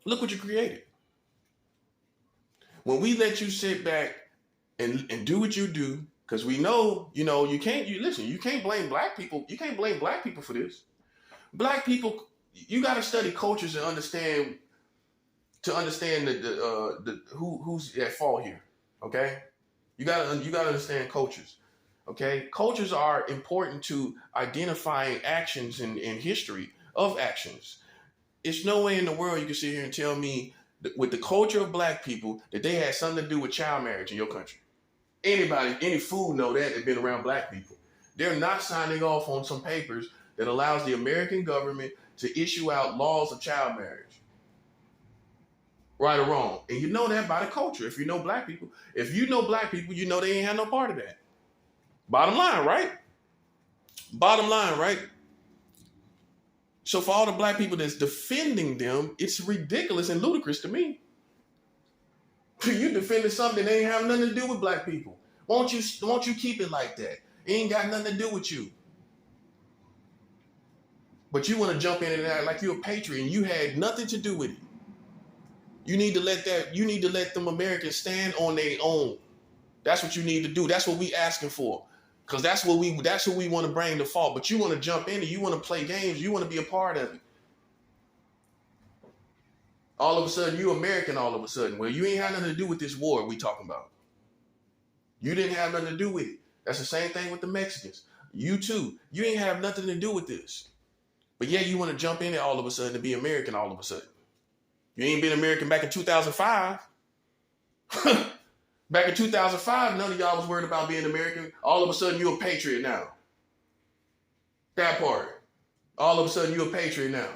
Look what you created. When we let you sit back and do what you do, because we know, you can't blame black people. You can't blame black people for this. Black people, you got to study cultures and understand who's at fault here. Okay? You gotta understand cultures. Okay? Cultures are important to identifying actions and history of actions. It's no way in the world you can sit here and tell me that with the culture of black people that they had something to do with child marriage in your country. Any fool know that they've been around black people. They're not signing off on some papers that allows the American government to issue out laws of child marriage. Right or wrong. And you know that by the culture. If you know black people, you know they ain't had no part of that. Bottom line, right? So for all the black people that's defending them, it's ridiculous and ludicrous to me. You defending something that ain't have nothing to do with black people. Won't you keep it like that? It ain't got nothing to do with you. But you want to jump in and act like you're a patriot and you had nothing to do with it. You need to let them Americans stand on their own. That's what you need to do. That's what we asking for. Because that's who we want to bring to fault. But you want to jump in and you want to play games. You want to be a part of it. All of a sudden, you American all of a sudden. Well, you ain't had nothing to do with this war we talking about. You didn't have nothing to do with it. That's the same thing with the Mexicans. You too. You ain't have nothing to do with this. But yeah, you want to jump in it all of a sudden and be American all of a sudden. You ain't been American back in 2005. Back in 2005, none of y'all was worried about being American. All of a sudden, you're a patriot now. That part. All of a sudden, you're a patriot now.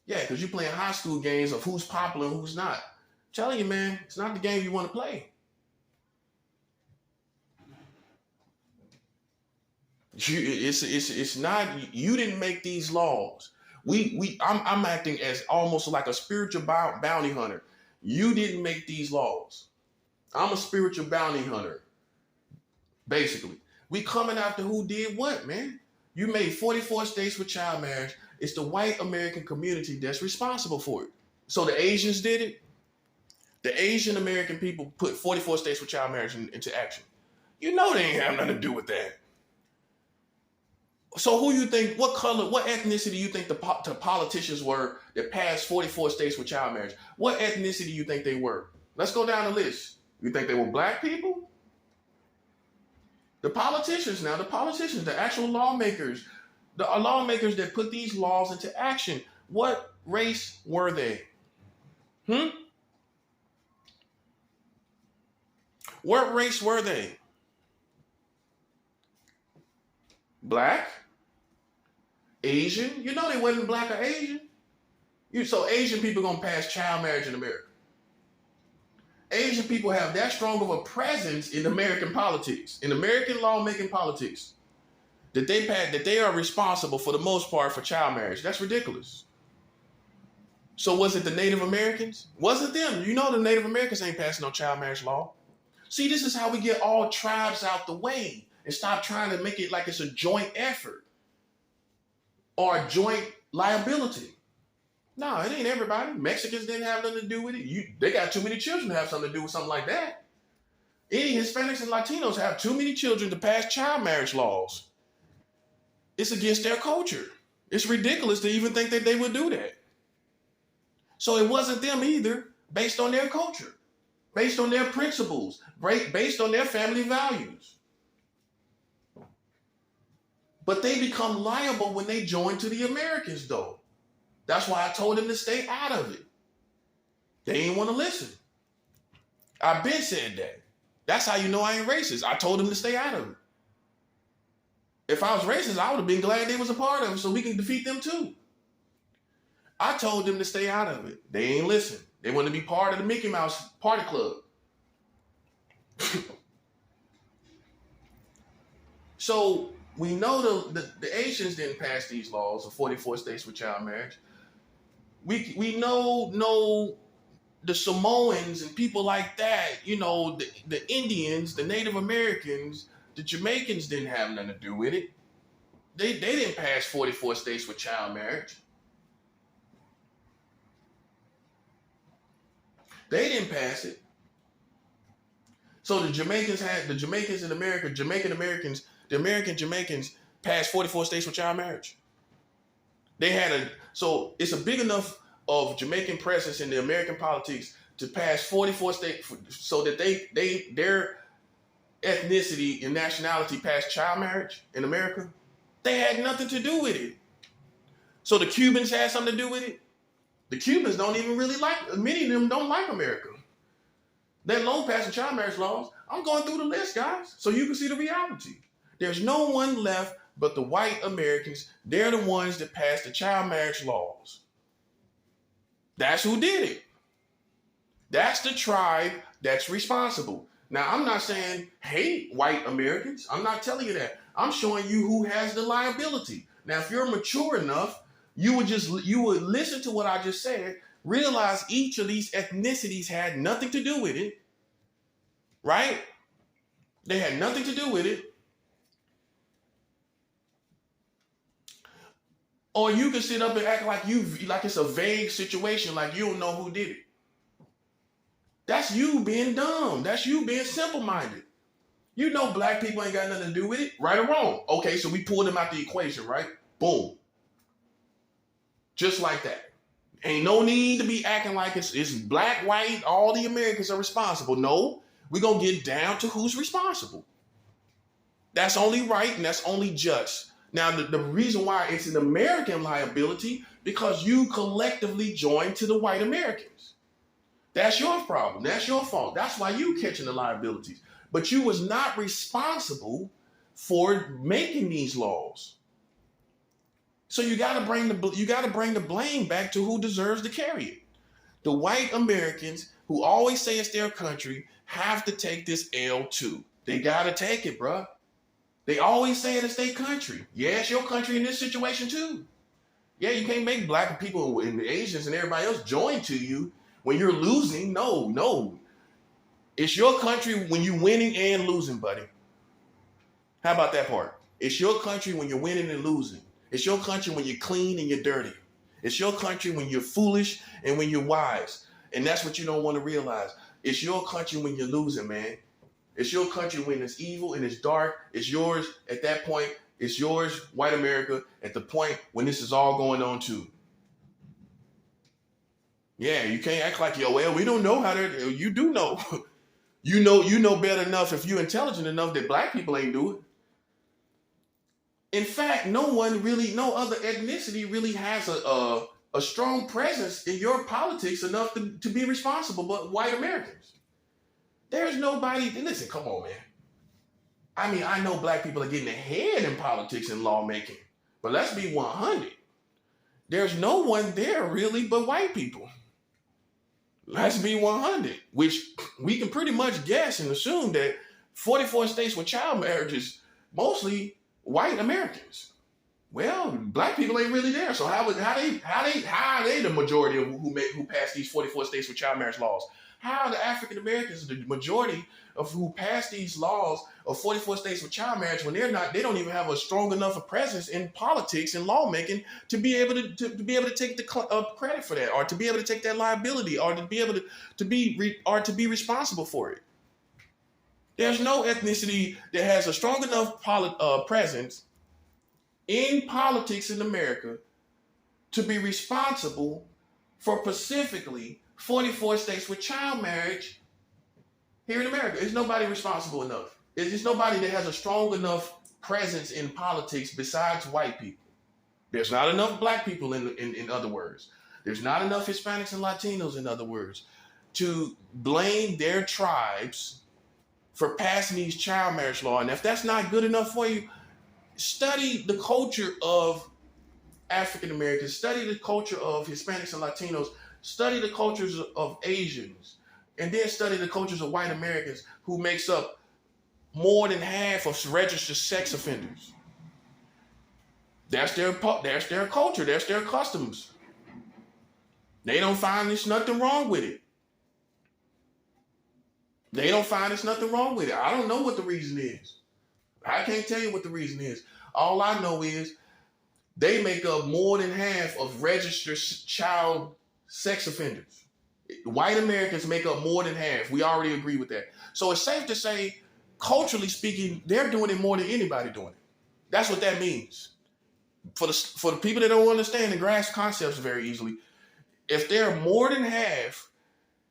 Yeah, because you're playing high school games of who's popular and who's not. I'm telling you, man, it's not the game you want to play. It's not. You didn't make these laws. I'm acting as almost like a spiritual bounty hunter. You didn't make these laws. I'm a spiritual bounty hunter. Basically, we coming after who did what, man. You made 44 states with child marriage. It's the white American community that's responsible for it. So the Asians did it. The Asian American people put 44 states with child marriage into action. You know they ain't have nothing to do with that. So who you think, what color, what ethnicity you think the politicians were that passed 44 states with child marriage? What ethnicity you think they were? Let's go down the list. You think they were black people? The politicians, the actual lawmakers, the lawmakers that put these laws into action, what race were they? What race were they? Black? Asian? You know they wasn't black or Asian. So Asian people gonna pass child marriage in America. Asian people have that strong of a presence in American politics, in American lawmaking politics, that they are responsible for the most part for child marriage. That's ridiculous. So was it the Native Americans? Wasn't them. You know the Native Americans ain't passing no child marriage law. See, this is how we get all tribes out the way and stop trying to make it like it's a joint effort or a joint liability. No, it ain't everybody. Mexicans didn't have nothing to do with it. They got too many children to have something to do with something like that. Any Hispanics and Latinos have too many children to pass child marriage laws. It's against their culture. It's ridiculous to even think that they would do that. So it wasn't them either, based on their culture, based on their principles, based on their family values. But they become liable when they join to the Americans, though. That's why I told them to stay out of it. They ain't want to listen. I've been said that. That's how you know I ain't racist. I told them to stay out of it. If I was racist, I would have been glad they was a part of it so we can defeat them too. I told them to stay out of it. They ain't listen. They want to be part of the Mickey Mouse Party Club. So we know the Asians didn't pass these laws of 44 states with child marriage. We know the Samoans and people like that, you know, the Indians, the Native Americans, the Jamaicans didn't have nothing to do with it. They didn't pass 44 states with child marriage. They didn't pass it. So the Jamaicans in America, Jamaican Americans, the American Jamaicans passed 44 states with child marriage. So it's a big enough of Jamaican presence in the American politics to pass 44 states so that their ethnicity and nationality passed child marriage in America. They had nothing to do with it. So the Cubans had something to do with it. The Cubans don't even really many of them don't like America. Let alone passing child marriage laws. I'm going through the list, guys, so you can see the reality. There's no one left but the white Americans. They're the ones that passed the child marriage laws. That's who did it. That's the tribe that's responsible. Now, I'm not saying hate white Americans. I'm not telling you that. I'm showing you who has the liability. Now, if you're mature enough, you would listen to what I just said, realize each of these ethnicities had nothing to do with it, right? They had nothing to do with it. Or you can sit up and act like it's a vague situation, like you don't know who did it. That's you being dumb. That's you being simple-minded. You know black people ain't got nothing to do with it, right or wrong. Okay, so we pulled them out the equation, right? Boom. Just like that. Ain't no need to be acting like it's black, white, all the Americans are responsible. No, we're going to get down to who's responsible. That's only right and that's only just. Now, the reason why it's an American liability, because you collectively joined to the white Americans. That's your problem. That's your fault. That's why you catching the liabilities. But you was not responsible for making these laws. So you got to bring the blame back to who deserves to carry it. The white Americans who always say it's their country have to take this L too. They got to take it, bruh. They always say it's their country. Yeah, it's your country in this situation too. Yeah, you can't make black people and Asians and everybody else join to you when you're losing. No. It's your country when you're winning and losing, buddy. How about that part? It's your country when you're winning and losing. It's your country when you're clean and you're dirty. It's your country when you're foolish and when you're wise. And that's what you don't want to realize. It's your country when you're losing, man. It's your country when it's evil and it's dark. It's yours at that point. It's yours, white America, at the point when this is all going on too. Yeah, you can't act like, well, we don't know how to. You do know. You know better enough if you're intelligent enough that black people ain't do it. In fact, no other ethnicity really has a strong presence in your politics enough to be responsible but white Americans. There's nobody, listen, come on, man. I mean, I know black people are getting ahead in politics and lawmaking, but let's be 100. There's no one there really but white people. Let's be 100, which we can pretty much guess and assume that 44 states with child marriage is mostly white Americans. Well, black people ain't really there. So how are they the majority of who passed these 44 states with child marriage laws? How are the African Americans the majority of who passed these laws of 44 states with child marriage when they don't even have a strong enough a presence in politics and lawmaking to be able to take the credit for that, or to be able to take that liability, or to be able to be responsible for it? There's no ethnicity that has a strong enough presence in politics in America to be responsible for specifically 44 states with child marriage here in America. There's nobody responsible enough. There's just nobody that has a strong enough presence in politics besides white people. There's not enough black people, in other words. There's not enough Hispanics and Latinos, in other words, to blame their tribes for passing these child marriage laws. And if that's not good enough for you, Study the culture of African Americans, study the culture of Hispanics and Latinos, study the cultures of Asians, and then study the cultures of white Americans, who makes up more than half of registered sex offenders. That's their culture. That's their customs. They don't find there's nothing wrong with it. They don't find there's nothing wrong with it. I don't know what the reason is. I can't tell you what the reason is. All I know is they make up more than half of registered child sex offenders. White Americans make up more than half. We already agree with that. So it's safe to say, culturally speaking, they're doing it more than anybody doing it. That's what that means. For the people that don't understand and grasp concepts very easily, if there are more than half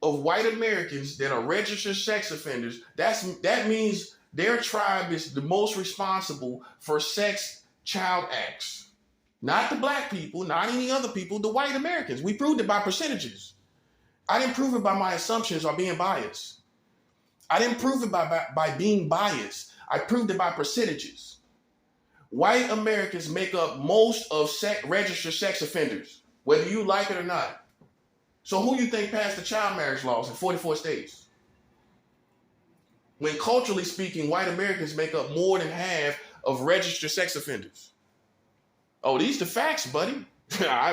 of white Americans that are registered sex offenders, that means their tribe is the most responsible for sex child acts. Not the black people, not any other people, the white Americans. We proved it by percentages. I didn't prove it by my assumptions or being biased. I didn't prove it by being biased. I proved it by percentages. White Americans make up most of registered sex offenders, whether you like it or not. So who you think passed the child marriage laws in 44 states? When culturally speaking, white Americans make up more than half of registered sex offenders. Oh, these the facts, buddy.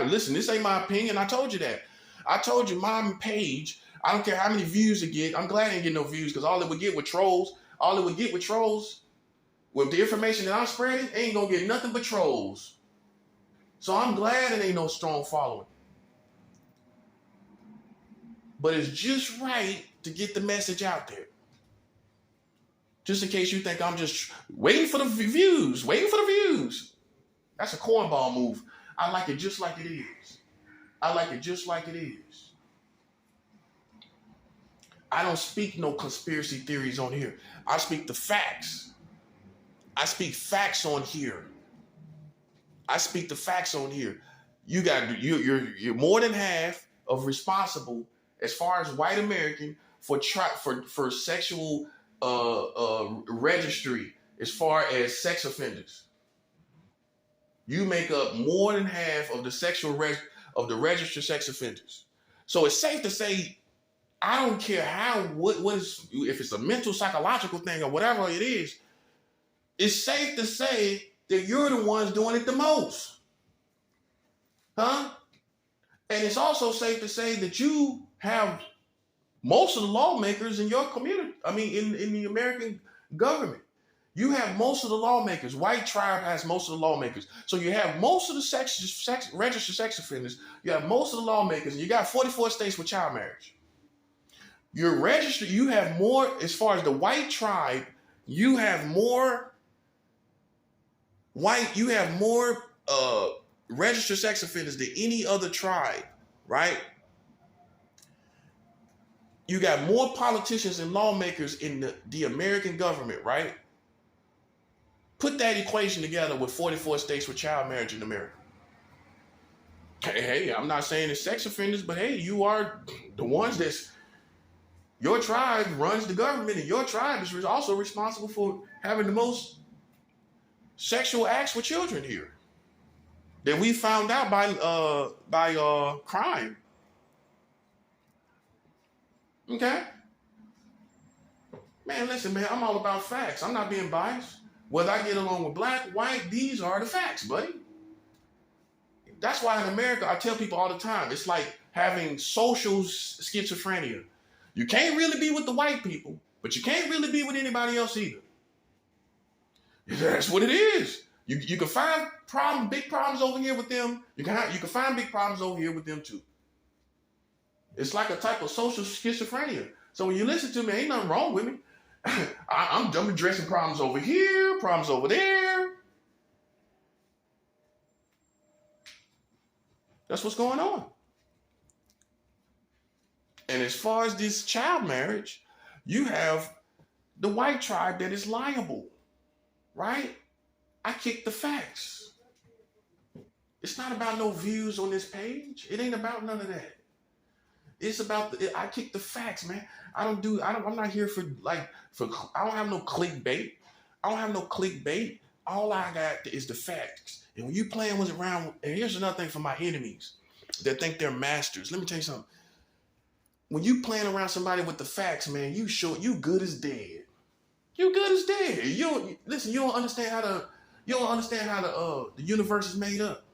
Listen, this ain't my opinion. I told you that. I told you my page, I don't care how many views it get. I'm glad I didn't get no views, because all it would get with trolls, with the information that I'm spreading, ain't gonna get nothing but trolls. So I'm glad it ain't no strong following. But it's just right to get the message out there. Just in case you think I'm just waiting for the views. That's a cornball move. I like it just like it is. I don't speak no conspiracy theories on here. I speak the facts. I speak facts on here. You're more than half of responsible as far as white American for sexual registry as far as sex offenders. You make up more than half of the registered sex offenders. So it's safe to say, I don't care if it's a mental, psychological thing or whatever it is, it's safe to say that you're the ones doing it the most. Huh? And it's also safe to say that you have most of the lawmakers in your community. I mean, in the American government. You have most of the lawmakers. White tribe has most of the lawmakers. So you have most of the registered sex offenders. You have most of the lawmakers. And you got 44 states with child marriage. You're registered. You have more, as far as the white tribe, you have more registered sex offenders than any other tribe, right? You got more politicians and lawmakers in the American government, right? Put that equation together with 44 states with child marriage in America. Hey, I'm not saying it's sex offenders, but hey, you are the ones your tribe runs the government, and your tribe is also responsible for having the most sexual acts with children here that we found out by crime. Okay? Man, listen, man, I'm all about facts. I'm not being biased. Whether I get along with black, white, these are the facts, buddy. That's why in America, I tell people all the time, it's like having social schizophrenia. You can't really be with the white people, but you can't really be with anybody else either. That's what it is. You can find big problems over here with them. You can find big problems over here with them too. It's like a type of social schizophrenia. So when you listen to me, ain't nothing wrong with me. I'm addressing problems over here, problems over there. That's what's going on. And as far as this child marriage, you have the white tribe that is liable, right? I kick the facts. It's not about no views on this page. It ain't about none of that. It's about I kick the facts, man. I'm not here I don't have no clickbait. All I got is the facts. And when you playing with around, and here's another thing for my enemies that think they're masters. Let me tell you something. When you playing around somebody with the facts, man, you good as dead. You good as dead. You don't listen. You don't understand how the universe is made up.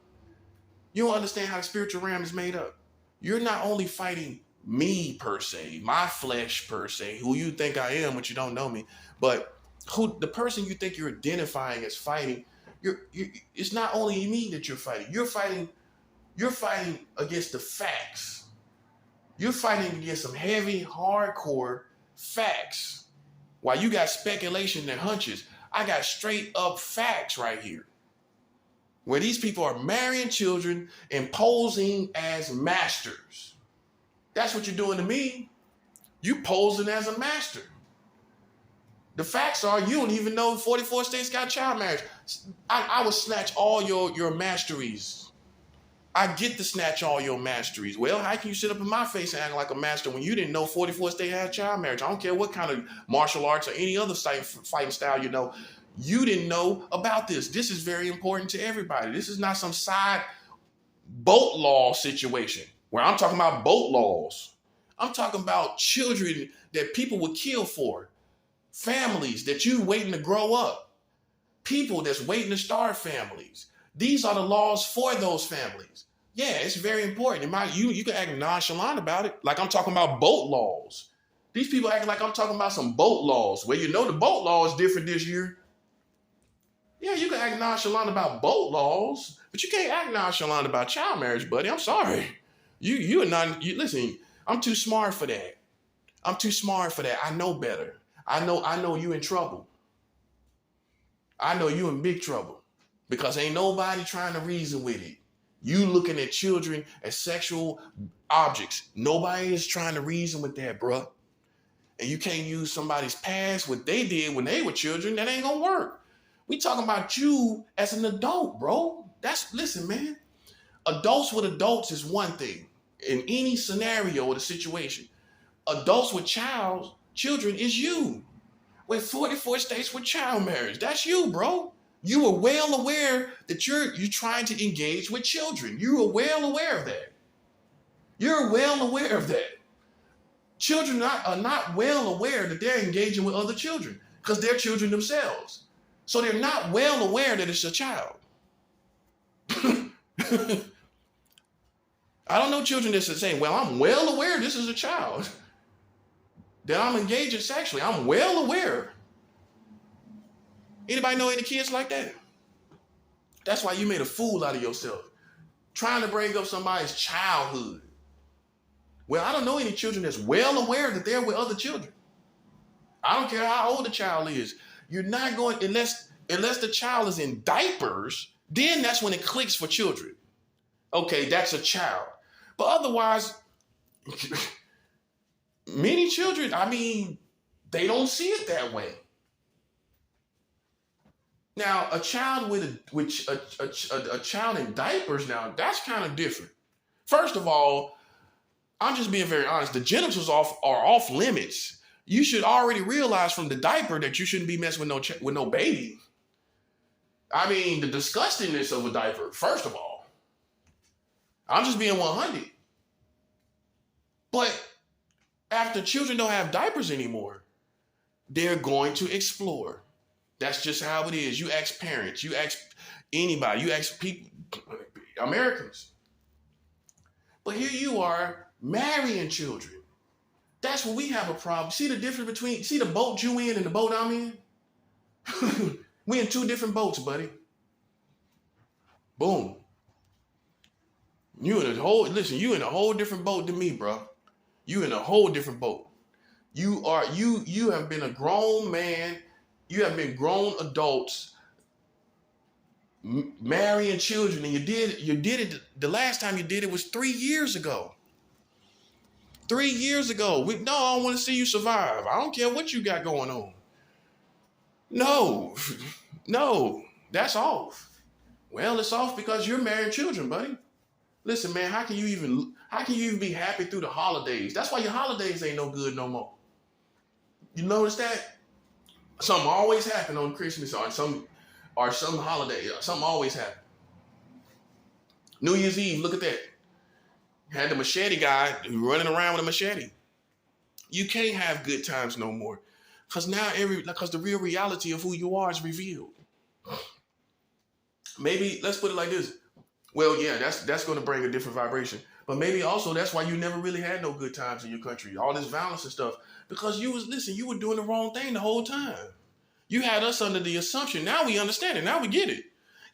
You don't understand how the spiritual realm is made up. You're not only fighting me per se, my flesh per se, who you think I am, but you don't know me, but who the person you think you're identifying as fighting. It's not only me that you're fighting. You're fighting against the facts. You're fighting against some heavy, hardcore facts. While you got speculation and hunches, I got straight up facts right here. Where these people are marrying children and posing as masters. That's what you're doing to me. You posing as a master. The facts are you don't even know 44 states got child marriage. I would snatch all your masteries. I get to snatch all your masteries. Well, how can you sit up in my face and act like a master when you didn't know 44 states had child marriage? I don't care what kind of martial arts or any other fighting style you know. You didn't know about this. This is very important to everybody. This is not some side boat law situation where I'm talking about boat laws. I'm talking about children that people would kill for. Families that you waiting to grow up. People that's waiting to start families. These are the laws for those families. Yeah, it's very important. You can act nonchalant about it. Like I'm talking about boat laws. These people acting like I'm talking about some boat laws. Well, you know the boat law is different this year. Yeah, you can act nonchalant about boat laws, but you can't act nonchalant about child marriage, buddy. I'm sorry. You are not, listen, I'm too smart for that. I'm too smart for that. I know better. I know you in trouble. I know you in big trouble because ain't nobody trying to reason with it. You looking at children as sexual objects. Nobody is trying to reason with that, bruh. And you can't use somebody's past, what they did when they were children. That ain't gonna work. We talking about you as an adult, bro. Listen, man. Adults with adults is one thing in any scenario or the situation. Adults with children is you. With 44 states with child marriage, that's you, bro. You are well aware that you're trying to engage with children. You are well aware of that. You're well aware of that. Children are not well aware that they're engaging with other children because they're children themselves. So they're not well aware that it's a child. I don't know children that say, well, I'm well aware this is a child. That I'm engaging sexually. I'm well aware. Anybody know any kids like that? That's why you made a fool out of yourself. Trying to bring up somebody's childhood. Well, I don't know any children that's well aware that they're with other children. I don't care how old the child is. You're not going, unless the child is in diapers, then that's when it clicks for children. Okay, that's a child. But otherwise, many children, they don't see it that way. Now, a child a child in diapers now, that's kind of different. First of all, I'm just being very honest. The genitals are off limits. You should already realize from the diaper that you shouldn't be messing with no baby. The disgustingness of a diaper, first of all. I'm just being 100. But after children don't have diapers anymore, they're going to explore. That's just how it is. You ask parents, you ask anybody, you ask people, Americans. But here you are marrying children. That's where we have a problem. See the difference see the boat you in and the boat I'm in? We in two different boats, buddy. Boom. You in a whole different boat than me, bro. You in a whole different boat. You have been a grown man. You have been grown adults marrying children, and you did it. The last time you did it was 3 years ago. 3 years ago. I don't want to see you survive. I don't care what you got going on. No, that's off. Well, it's off because you're marrying children, buddy. Listen, man, how can you even be happy through the holidays? That's why your holidays ain't no good no more. You notice that? Something always happen on Christmas or or some holiday. Something always happens. New Year's Eve, look at that. Had the machete guy running around with a machete. You can't have good times no more. Because now because the real reality of who you are is revealed. Maybe, let's put it like this. Well, yeah, that's going to bring a different vibration. But maybe also that's why you never really had no good times in your country. All this violence and stuff. Because you were doing the wrong thing the whole time. You had us under the assumption. Now we understand it. Now we get it.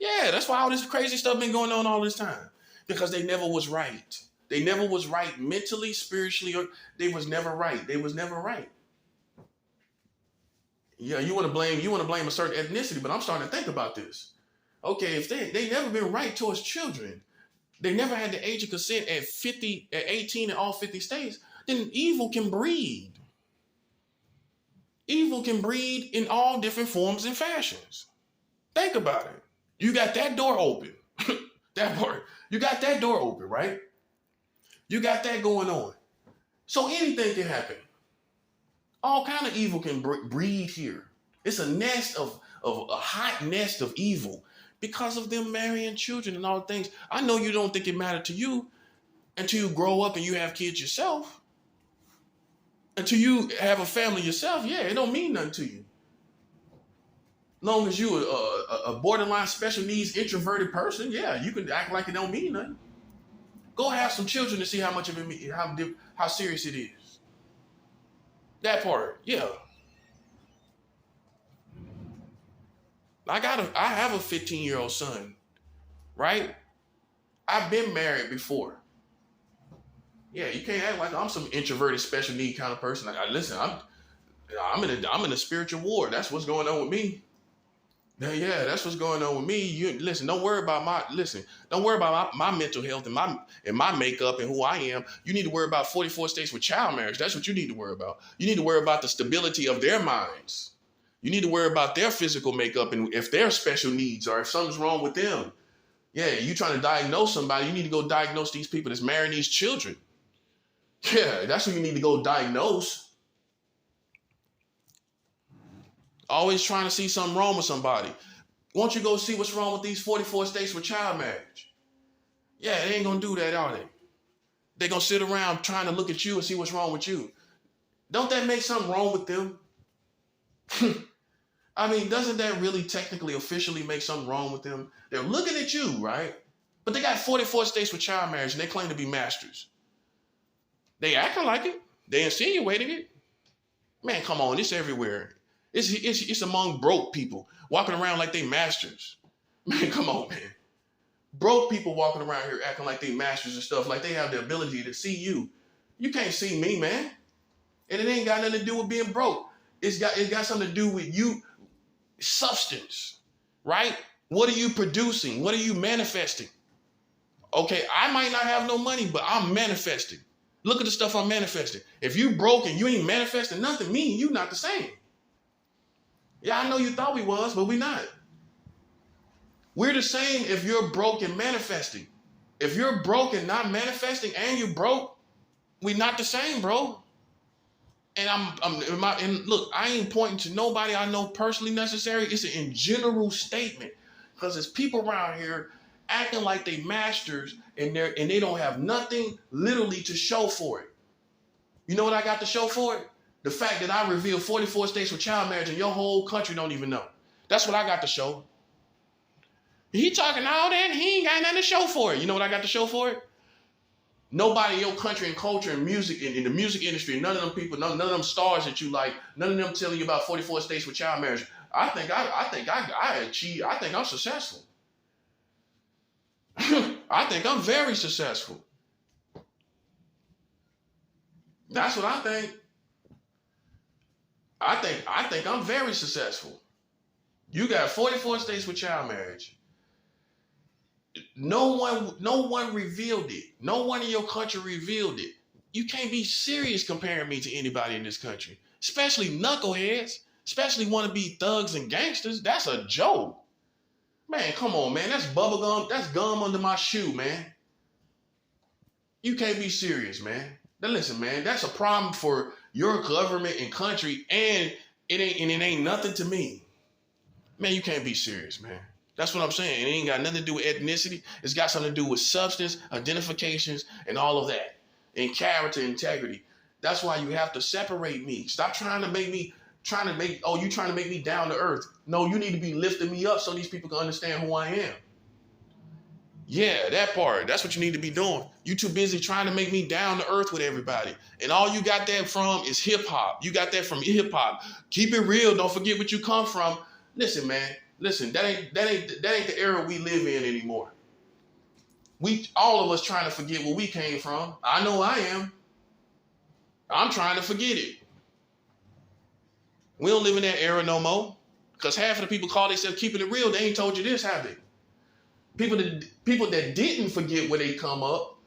Yeah, that's why all this crazy stuff been going on all this time. Because they never was right. They never was right mentally, spiritually, or they was never right. They was never right. Yeah, you want to blame a certain ethnicity, but I'm starting to think about this. Okay, if they never been right towards children, they never had the age of consent at 18 in all 50 states, then evil can breed. Evil can breed in all different forms and fashions. Think about it. You got that door open. That part. You got that door open, right? You got that going on. So anything can happen. All kind of evil can breed here. It's a nest of a hot nest of evil because of them marrying children and all the things. I know you don't think it mattered to you until you grow up and you have kids yourself. Until you have a family yourself, yeah, it don't mean nothing to you. Long as you a borderline special needs introverted person, yeah, you can act like it don't mean nothing. Go have some children to see how much of it, how serious it is. That part, yeah. I have a 15-year-old son, right? I've been married before. Yeah, you can't act like I'm some introverted special need kind of person. Listen, I'm in a spiritual war. That's what's going on with me. Yeah, that's what's going on with me. You listen. Don't worry about my mental health and my makeup and who I am. You need to worry about 44 states with child marriage. That's what you need to worry about. You need to worry about the stability of their minds. You need to worry about their physical makeup and if they're special needs or if something's wrong with them. Yeah, you trying to diagnose somebody, you need to go diagnose these people that's marrying these children. Yeah, that's what you need to go diagnose. Always trying to see something wrong with somebody. Won't you go see what's wrong with these 44 states with child marriage? Yeah, they ain't gonna do that, are they? They're gonna sit around trying to look at you and see what's wrong with you. Don't that make something wrong with them? I mean, doesn't that really technically, officially make something wrong with them? They're looking at you, right? But they got 44 states with child marriage and they claim to be masters. They acting like it. They insinuating it. Man, come on, it's everywhere. It's among broke people walking around like they masters. Man, come on, man. Broke people walking around here acting like they masters and stuff, like they have the ability to see you. You can't see me, man. And it ain't got nothing to do with being broke. It got something to do with you, substance, right? What are you producing? What are you manifesting? Okay, I might not have no money, but I'm manifesting. Look at the stuff I'm manifesting. If you broke and you ain't manifesting nothing, me and you not the same. Yeah, I know you thought we was, but we not. We're the same if you're broke and manifesting. If you're broke and not manifesting and you broke, we not the same, bro. And look, I ain't pointing to nobody I know personally necessary. It's an in general statement. Because there's people around here acting like they masters and they don't have nothing literally to show for it. You know what I got to show for it? The fact that I revealed 44 states with child marriage and your whole country don't even know. That's what I got to show. He talking all that, he ain't got nothing to show for it. You know what I got to show for it? Nobody in your country and culture and music, in the music industry, none of them people, none of them stars that you like, none of them telling you about 44 states with child marriage. I think I achieved, I think I'm successful. I think I'm very successful. That's what I think. I think I'm very successful. You got 44 states with child marriage. No one revealed it. No one in your country revealed it. You can't be serious comparing me to anybody in this country, especially knuckleheads, especially wannabe thugs and gangsters. That's a joke. Man, come on, man. That's bubble gum. That's gum under my shoe, man. You can't be serious, man. Now listen, man, that's a problem for your government and country, and it ain't nothing to me. Man, you can't be serious, man. That's what I'm saying. It ain't got nothing to do with ethnicity. It's got something to do with substance, identifications, and all of that. And character, integrity. That's why you have to separate me. Stop trying to make me, you trying to make me down to earth. No, you need to be lifting me up so these people can understand who I am. Yeah, that part. That's what you need to be doing. You too busy trying to make me down to earth with everybody. And all you got that from is hip hop. You got that from hip hop. Keep it real. Don't forget what you come from. Listen, man. Listen, that ain't the era we live in anymore. We all of us trying to forget where we came from. I know I am. I'm trying to forget it. We don't live in that era no more. Because half of the people call themselves keeping it real. They ain't told you this, have they? People that didn't forget where they come up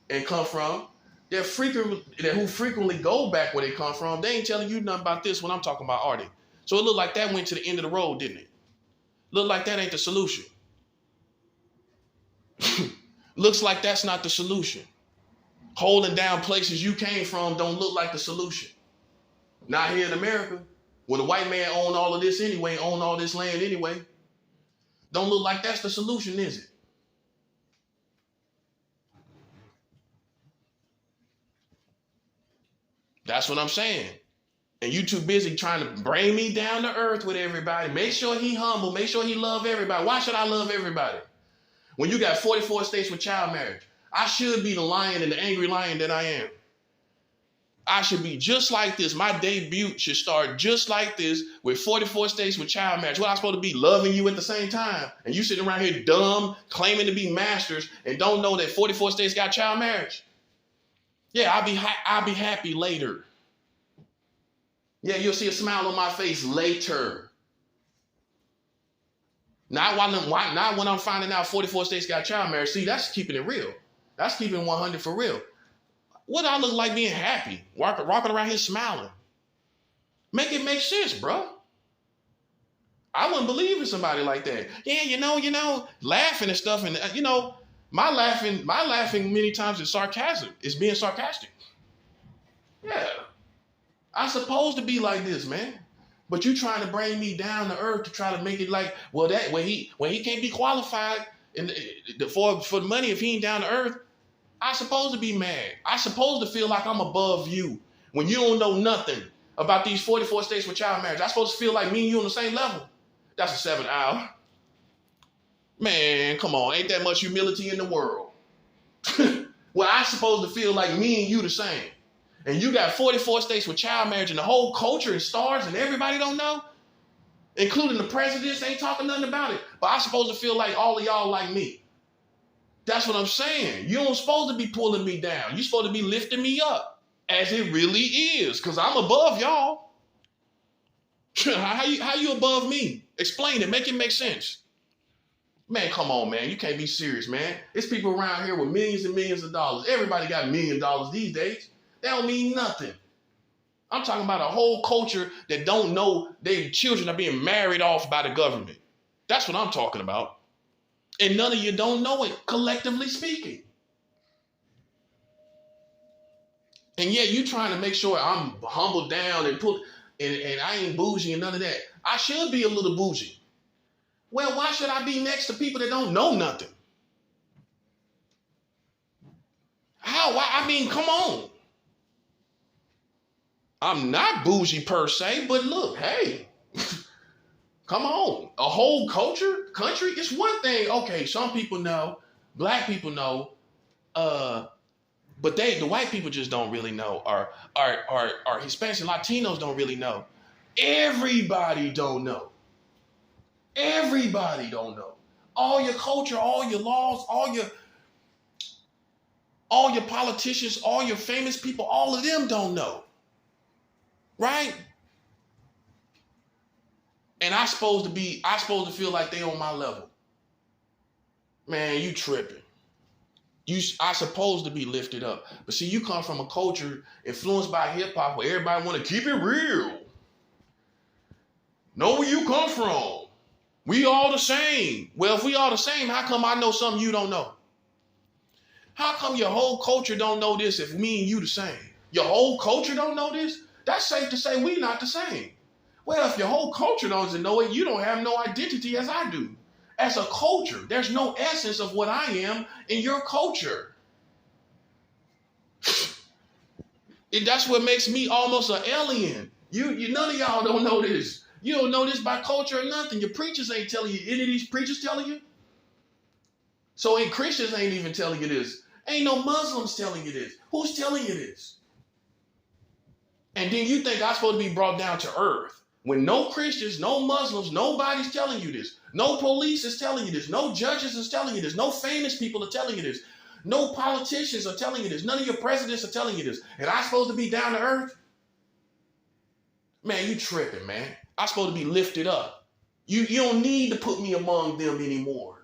and come from, who frequently go back where they come from, they ain't telling you nothing about this when I'm talking about, are they? So it looked like that went to the end of the road, didn't it? Looked like that ain't the solution. Looks like that's not the solution. Holding down places you came from don't look like the solution. Not here in America, where the white man owned all of this anyway, owned all this land anyway. Don't look like that's the solution, is it? That's what I'm saying. And you too busy trying to bring me down to earth with everybody. Make sure he humble. Make sure he love everybody. Why should I love everybody? When you got 44 states with child marriage, I should be the lion and the angry lion that I am. I should be just like this. My debut should start just like this with 44 states with child marriage. What am I supposed to be, loving you at the same time? And you sitting around here dumb, claiming to be masters and don't know that 44 states got child marriage. Yeah, I'll be happy later. Yeah, you'll see a smile on my face later. Not when I'm finding out 44 states got child marriage. See, that's keeping it real. That's keeping 100 for real. What do I look like being happy? Walking around here smiling. Make it make sense, bro. I wouldn't believe in somebody like that. Yeah, you know, laughing and stuff. And, my laughing many times is sarcasm. It's being sarcastic. Yeah. I'm supposed to be like this, man. But you trying to bring me down to earth to try to make it like, well, that when he can't be qualified for the money if he ain't down to earth, I supposed to be mad. I supposed to feel like I'm above you when you don't know nothing about these 44 states with child marriage. I supposed to feel like me and you on the same level. That's a 7 hour. Man, come on. Ain't that much humility in the world. Well, I supposed to feel like me and you the same. And you got 44 states with child marriage and the whole culture and stars and everybody don't know, including the presidents ain't talking nothing about it. But I supposed to feel like all of y'all like me. That's what I'm saying. You don't supposed to be pulling me down. You're supposed to be lifting me up as it really is, because I'm above y'all. How you above me? Explain it. Make it make sense. Man, come on, man. You can't be serious, man. There's people around here with millions and millions of dollars. Everybody got $1 million these days. That don't mean nothing. I'm talking about a whole culture that don't know their children are being married off by the government. That's what I'm talking about. And none of you don't know it, collectively speaking. And yet you trying to make sure I'm humbled down and I ain't bougie and none of that. I should be a little bougie. Well, why should I be next to people that don't know nothing? How? Why? I mean, come on. I'm not bougie per se, but look, hey, come on. A whole country, it's one thing. Okay, some people know, black people know, but the white people just don't really know, or Hispanics and Latinos don't really know. Everybody don't know. Everybody don't know. All your culture, all your laws, all your politicians, all your famous people, all of them don't know. Right? And I supposed to feel like they on my level. Man, you tripping. I supposed to be lifted up. But see, you come from a culture influenced by hip hop where everybody want to keep it real. Know where you come from. We all the same. Well, if we all the same, how come I know something you don't know? How come your whole culture don't know this if me and you the same? Your whole culture don't know this? That's safe to say we not the same. Well, if your whole culture doesn't know it, you don't have no identity as I do. As a culture, there's no essence of what I am in your culture. And that's what makes me almost an alien. None of y'all don't know this. You don't know this by culture or nothing. Your preachers ain't telling you. Any of these preachers telling you? So ain't Christians ain't even telling you this. Ain't no Muslims telling you this. Who's telling you this? And then you think I'm supposed to be brought down to earth when no Christians, no Muslims, nobody's telling you this. No police is telling you this. No judges is telling you this. No famous people are telling you this. No politicians are telling you this. None of your presidents are telling you this. And I'm supposed to be down to earth? Man, you tripping, man. I'm supposed to be lifted up. You don't need to put me among them anymore.